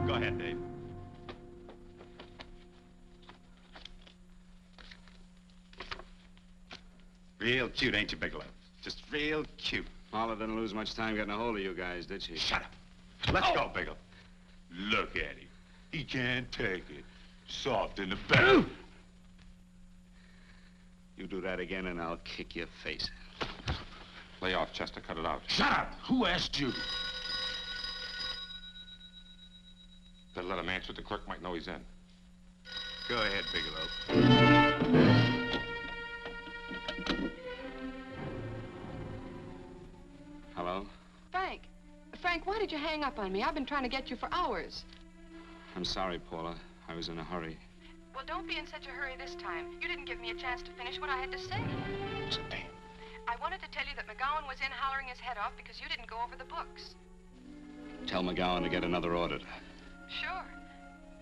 Go ahead, Dave. Real cute, ain't you, Bigelow? Just real cute. Paula didn't lose much time getting a hold of you guys, did she? Shut up. Let's go, Bigelow. Look at him. He can't take it. Soft in the back. You do that again and I'll kick your face. Lay off, Chester. Cut it out. Shut up! Who asked you? Better let him answer. The clerk might know he's in. Go ahead, Bigelow. Hello? Frank. Frank, why did you hang up on me? I've been trying to get you for hours. I'm sorry, Paula. I was in a hurry. Well, don't be in such a hurry this time. You didn't give me a chance to finish what I had to say. I wanted to tell you that McGowan was in hollering his head off because you didn't go over the books. Tell McGowan to get another auditor. Sure.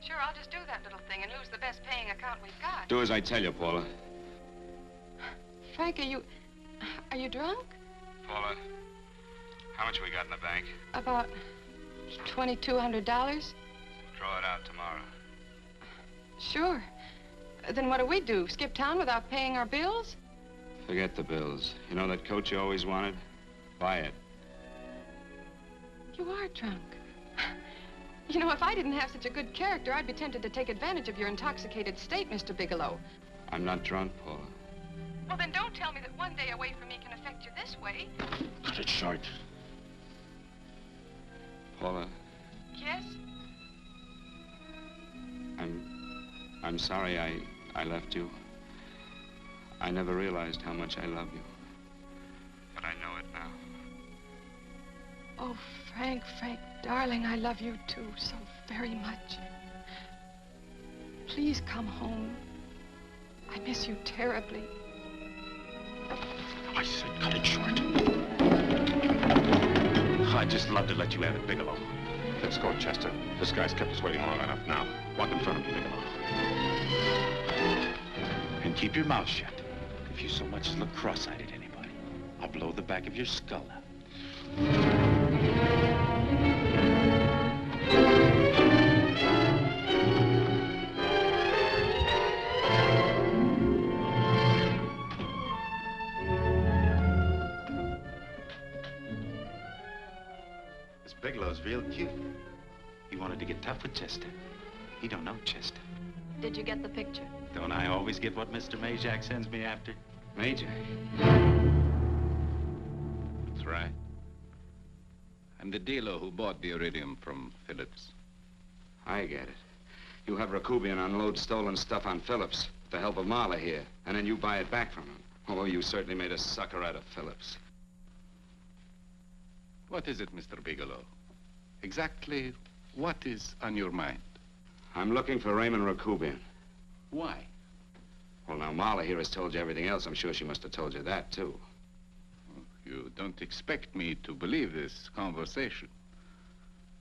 Sure, I'll just do that little thing and lose the best paying account we've got. Do as I tell you, Paula. Frank, are you drunk? Paula, how much we got in the bank? About $2,200. Draw it out tomorrow. Sure. Then what do? Skip town without paying our bills? Forget the bills. You know that coat you always wanted? Buy it. You are drunk. You know, if I didn't have such a good character, I'd be tempted to take advantage of your intoxicated state, Mr. Bigelow. I'm not drunk, Paula. Well, then don't tell me that one day away from me can affect you this way. Cut it short. Paula, Yes? I'm sorry I left you. I never realized how much I love you. But I know it now. Oh, Frank, darling, I love you too so very much. Please come home. I miss you terribly. I said cut it short. I'd just love to let you have it, Bigelow. Let's go, Chester. This guy's kept us waiting long enough now. Walk in front of me, Bigelow. And keep your mouth shut. If you so much as look cross-eyed at anybody, I'll blow the back of your skull out. This Bigelow's real cute. He wanted to get tough with Chester. He don't know Chester. Did you get the picture? Don't I always get what Mr. Majak sends me after? Majak? That's right. I'm the dealer who bought the iridium from Phillips. I get it. You have Rakubian unload stolen stuff on Phillips with the help of Marla here, and then you buy it back from him. Oh, you certainly made a sucker out of Phillips. What is it, Mr. Bigelow? Exactly what is on your mind? I'm looking for Raymond Rakubian. Why? Well, now, Marla here has told you everything else. I'm sure she must have told you that, too. You don't expect me to believe this conversation.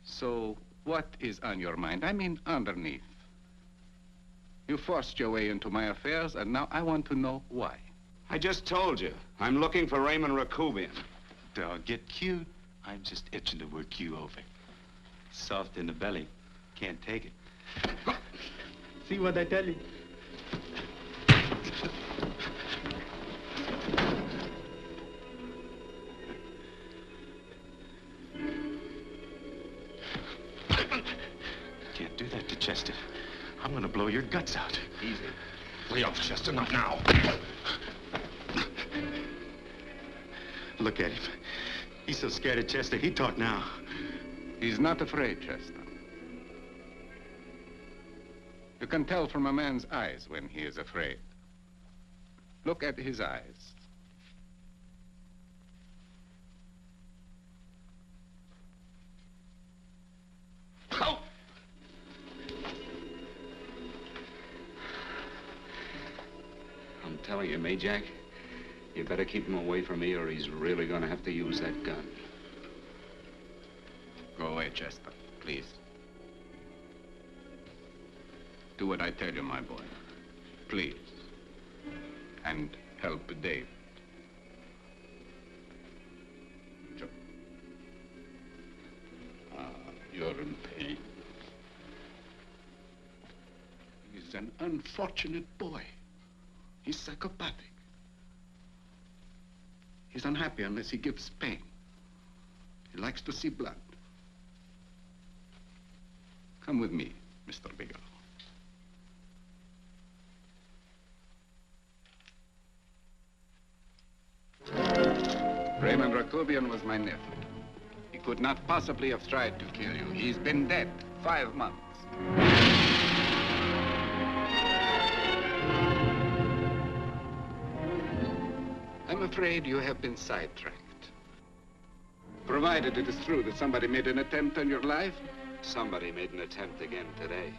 So, what is on your mind? I mean, underneath. You forced your way into my affairs, and now I want to know why. I just told you. I'm looking for Raymond Rakubian. Don't get cute. I'm just itching to work you over. Soft in the belly. Can't take it. See what I tell you? Can't do that to Chester. I'm gonna blow your guts out. Easy. Lay off, Chester, not now. Look at him. He's so scared of Chester, he talk now. He's not afraid, Chester. You can tell from a man's eyes when he is afraid. Look at his eyes. Oh! I'm telling you, Majak, you better keep him away from me or he's really going to have to use that gun. Go away, Chester, please. Do what I tell you, my boy. Please. And help Dave. unfortunate boy. He's psychopathic. He's unhappy unless he gives pain. He likes to see blood. Come with me, Mr. Bigelow. Raymond Rakubian was my nephew. He could not possibly have tried to kill you. He's been dead 5 months. I'm afraid you have been sidetracked. Provided it is true that somebody made an attempt on your life. Somebody made an attempt again today.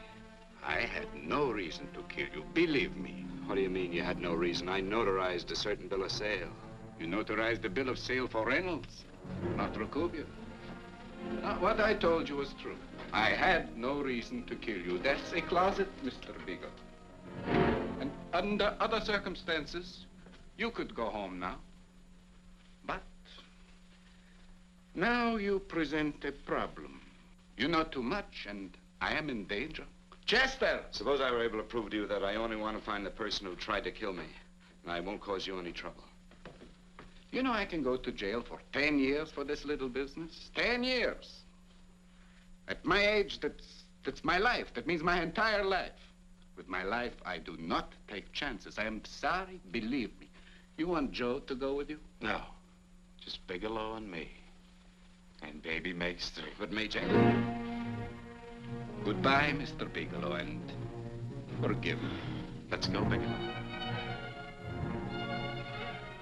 I had no reason to kill you, believe me. What do you mean you had no reason? I notarized a certain bill of sale. You notarized a bill of sale for Reynolds, not Rakubian. What I told you was true. I had no reason to kill you. That's a closet, Mr. Bigelow. And under other circumstances, you could go home now. But now you present a problem. You know too much, and I am in danger. Chester! Suppose I were able to prove to you that I only want to find the person who tried to kill me, and I won't cause you any trouble. You know I can go to jail for 10 years for this little business. 10 years. At my age, that's my life. That means my entire life. With my life, I do not take chances. I am sorry, believe me. You want Joe to go with you? No. Just Bigelow and me. And baby makes 3. But me, Jack. Goodbye, Mr. Bigelow, and forgive me. Let's go, Bigelow.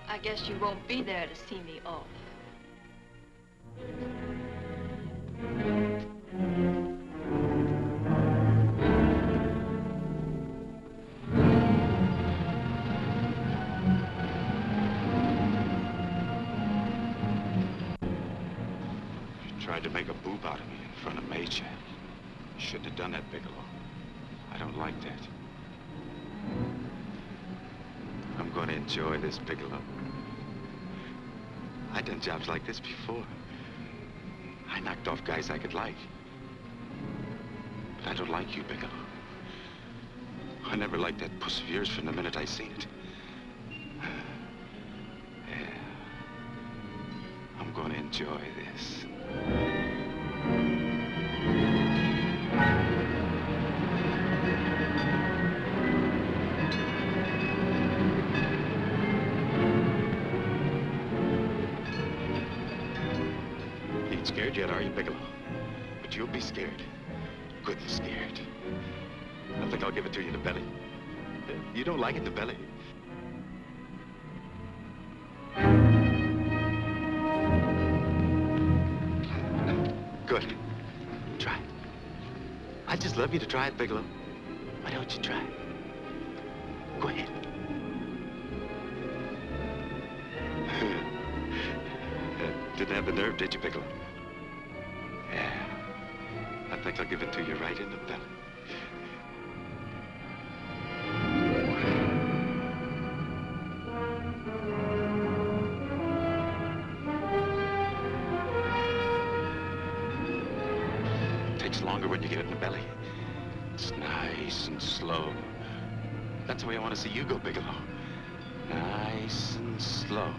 I guess you won't be there to see me off. You tried to make a boob out of me in front of Maycheck. You shouldn't have done that, Bigelow. I don't like that. I'm going to enjoy this, Bigelow. I've done jobs like this before. I knocked off guys I could like. But I don't like you, Bigelow. I never liked that puss of yours from the minute I seen it. Yeah. I'm going to enjoy this. Scared yet, are you, Bigelow? But you'll be scared. Good and scared. I think I'll give it to you in the belly. You don't like it in the belly? Good. Try it. I'd just love you to try it, Bigelow. Why don't you try it? Go ahead. Didn't have the nerve, did you, Bigelow? Yeah. I think I'll give it to you right in the belly. It takes longer when you get it in the belly. It's nice and slow. That's the way I want to see you go, Bigelow. Nice and slow.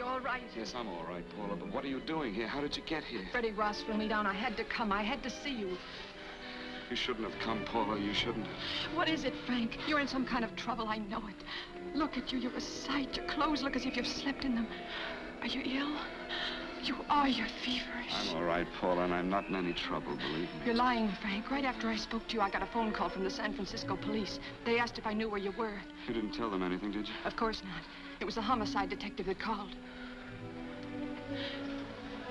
all right? Yes, I'm all right, Paula, but what are you doing here? How did you get here? Freddie Ross threw me down. I had to come. I had to see you. You shouldn't have come, Paula. You shouldn't have. What is it, Frank? You're in some kind of trouble. I know it. Look at you. You're a sight. Your clothes look as if you've slept in them. Are you ill? You are. You're feverish. I'm all right, Paula, and I'm not in any trouble, believe me. You're lying, Frank. Right after I spoke to you, I got a phone call from the San Francisco police. They asked if I knew where you were. You didn't tell them anything, did you? Of course not. It was the homicide detective that called.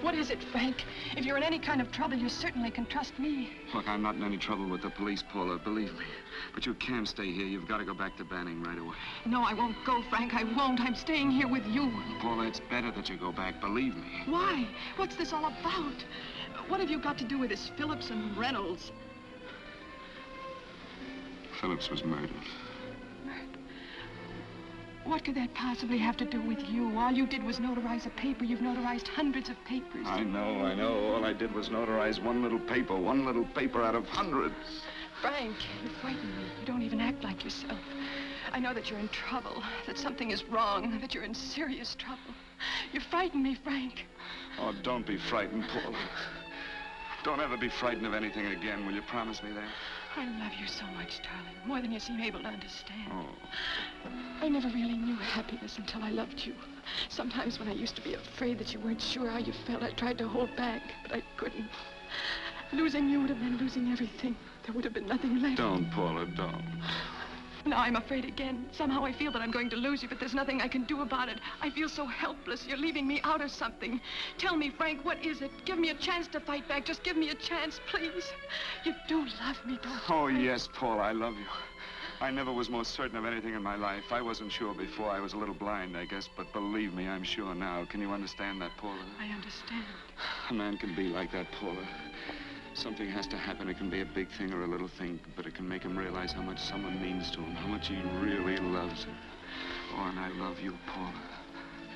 What is it, Frank? If you're in any kind of trouble, you certainly can trust me. Look, I'm not in any trouble with the police, Paula, believe me. But you can't stay here. You've got to go back to Banning right away. No, I won't go, Frank. I won't. I'm staying here with you. Paula, it's better that you go back, believe me. Why? What's this all about? What have you got to do with this Phillips and Reynolds? Phillips was murdered. What could that possibly have to do with you? All you did was notarize a paper. You've notarized hundreds of papers. I know. All I did was notarize one little paper out of hundreds. Frank, you frighten me. You don't even act like yourself. I know that you're in trouble, that something is wrong, that you're in serious trouble. You frighten me, Frank. Oh, don't be frightened, Paula. Don't ever be frightened of anything again. Will you promise me that? I love you so much, darling, more than you seem able to understand. Oh. I never really knew happiness until I loved you. Sometimes when I used to be afraid that you weren't sure how you felt, I tried to hold back, but I couldn't. Losing you would have meant losing everything. There would have been nothing left. Don't, Paula, don't. Now I'm afraid again. Somehow I feel that I'm going to lose you, but there's nothing I can do about it. I feel so helpless. You're leaving me out of something. Tell me, Frank, what is it? Give me a chance to fight back. Just give me a chance, please. You do love me, don't you? Oh, yes, Paula, I love you. I never was more certain of anything in my life. I wasn't sure before. I was a little blind, I guess, but believe me, I'm sure now. Can you understand that, Paula? I understand. A man can be like that, Paula. Something has to happen. It can be a big thing or a little thing, but it can make him realize how much someone means to him, how much he really loves her. Oh, and I love you, Paula.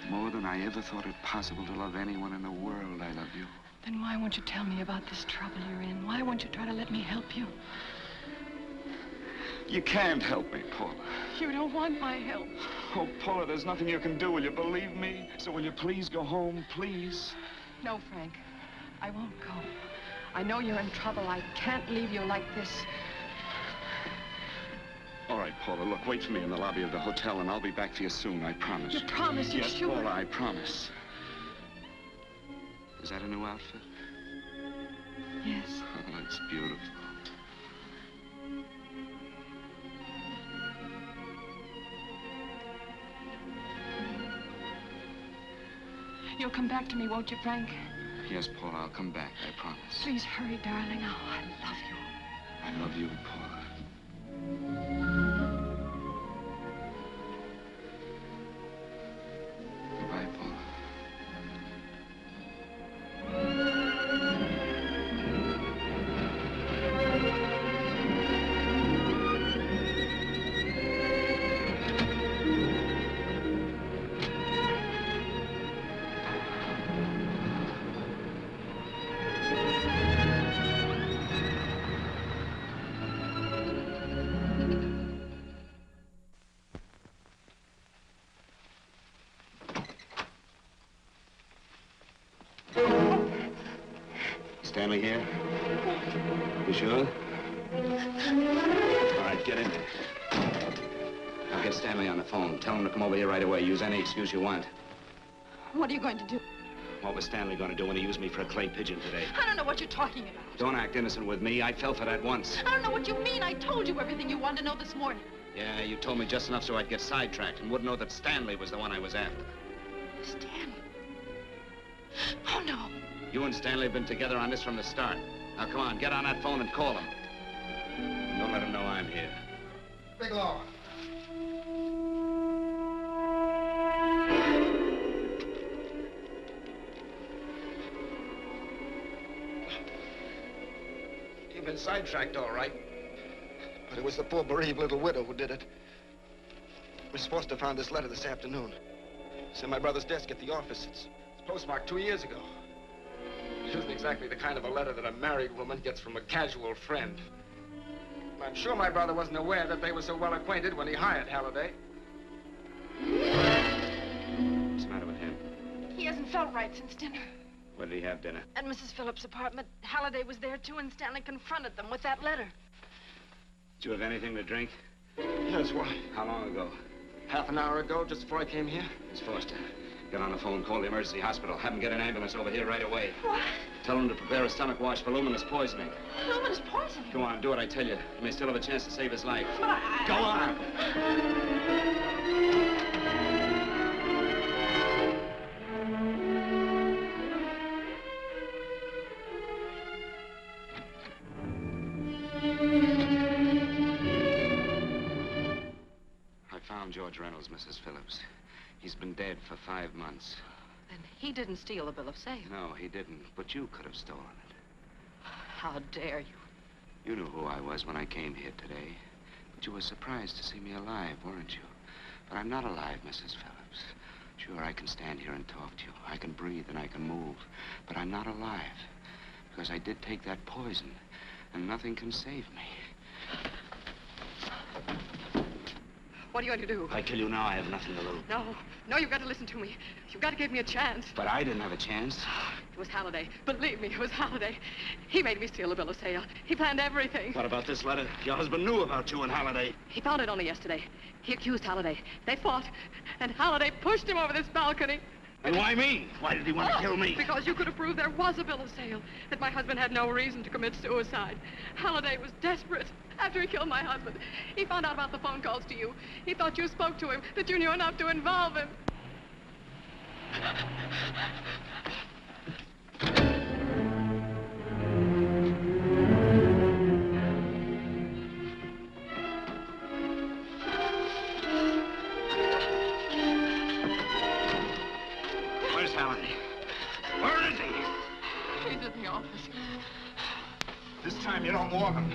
More than I ever thought it possible to love anyone in the world, I love you. Then why won't you tell me about this trouble you're in? Why won't you try to let me help you? You can't help me, Paula. You don't want my help. Oh, Paula, there's nothing you can do. Will you believe me? So will you please go home, please? No, Frank. I won't go. I know you're in trouble. I can't leave you like this. All right, Paula, look, wait for me in the lobby of the hotel, and I'll be back for you soon, I promise. You promise? You're yes, sure? Paula, I promise. Is that a new outfit? Yes. Oh, it's beautiful. You'll come back to me, won't you, Frank? Yes, Paula, I'll come back, I promise. Please hurry, darling. Oh, I love you. I love you, Paula. Goodbye, Paula. Stanley here? You sure? All right, get in there. I'll get Stanley on the phone. Tell him to come over here right away. Use any excuse you want. What are you going to do? What was Stanley going to do when he used me for a clay pigeon today? I don't know what you're talking about. Don't act innocent with me. I fell for that once. I don't know what you mean. I told you everything you wanted to know this morning. Yeah, you told me just enough so I'd get sidetracked and wouldn't know that Stanley was the one I was after. Stanley? Oh, no. You and Stanley have been together on this from the start. Now, come on, get on that phone and call him. Don't let him know I'm here. Bigelow. You've been sidetracked, all right. But it was the poor bereaved little widow who did it. Miss Foster found this letter this afternoon. It's in my brother's desk at the office. It's postmarked 2 years ago. It isn't exactly the kind of a letter that a married woman gets from a casual friend. I'm sure my brother wasn't aware that they were so well acquainted when he hired Halliday. What's the matter with him? hadn't felt right since dinner. Where did he have dinner? At Mrs. Phillips' apartment. Halliday was there, too, and Stanley confronted them with that letter. Did you have anything to drink? Yes, why? How long ago? Half an hour ago, just before I came here. Miss Foster, get on the phone, call the emergency hospital. Have them get an ambulance over here right away. What? Tell them to prepare a stomach wash for luminous poisoning. Luminous poisoning? Go on, do what I tell you. You may still have a chance to save his life. But Go on! I found George Reynolds, Mrs. Phillips. He's been dead for 5 months. Then he didn't steal the bill of sale. No, he didn't. But you could have stolen it. How dare you? You knew who I was when I came here today. But you were surprised to see me alive, weren't you? But I'm not alive, Mrs. Phillips. Sure, I can stand here and talk to you. I can breathe and I can move. But I'm not alive. Because I did take that poison. And nothing can save me. What are you going to do? I tell you now, I have nothing to lose. No, you've got to listen to me. You've got to give me a chance. But I didn't have a chance. It was Halliday. Believe me, it was Halliday. He made me steal the bill of sale. He planned everything. What about this letter? Your husband knew about you and Halliday. He found it only yesterday. He accused Halliday. They fought, and Halliday pushed him over this balcony. And why me? Why did he want to kill me? Because you could have proved there was a bill of sale, that my husband had no reason to commit suicide. Halliday was desperate. After he killed my husband, he found out about the phone calls to you. He thought you spoke to him, that you knew enough to involve him. Where's Halliday? Where is he? He's in the office. This time you don't warn him.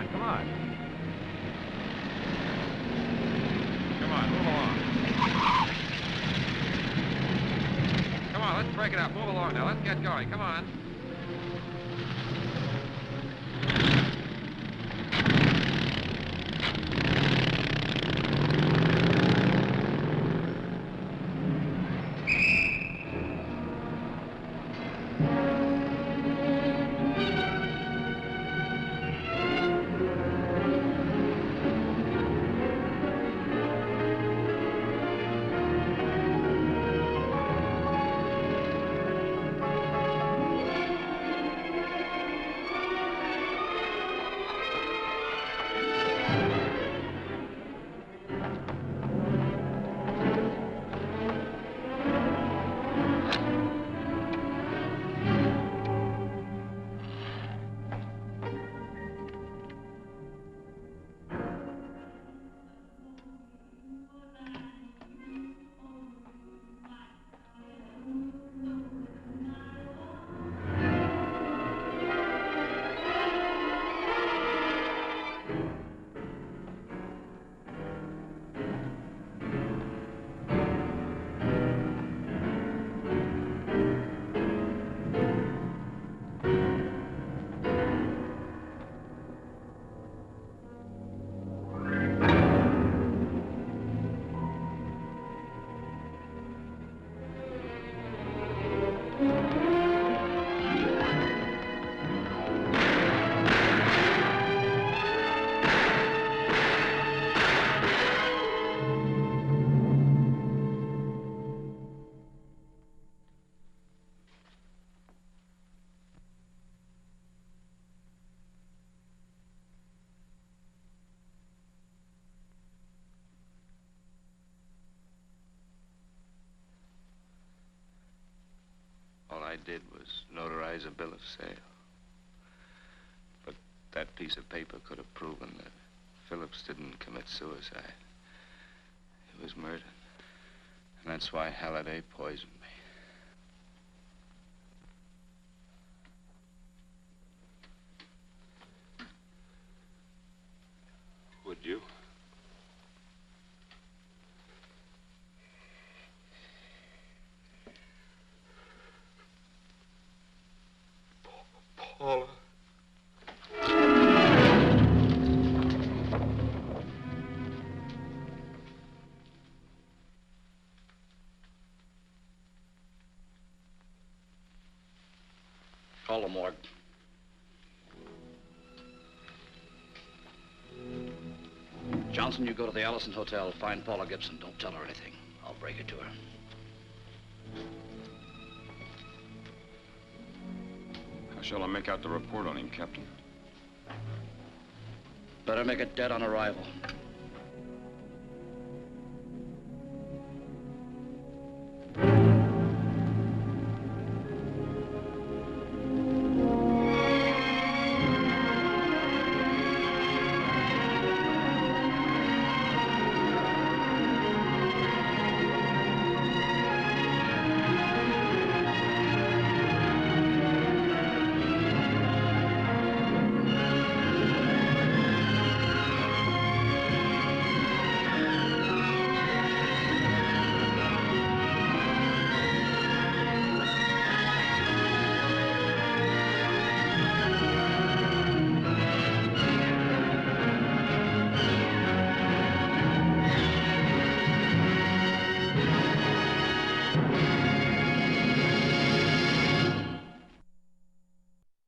on, come on. Come on, move along. Come on, let's break it up. Move along now. Let's get going. Come on. All I did was notarize a bill of sale. But that piece of paper could have proven that Phillips didn't commit suicide. He was murdered. And that's why Halliday poisoned me. Would you? Paula. Call the morgue. Johnson, you go to the Allison Hotel, find Paula Gibson. Don't tell her anything. I'll break it to her. How shall I make out the report on him, Captain? Better make it dead on arrival.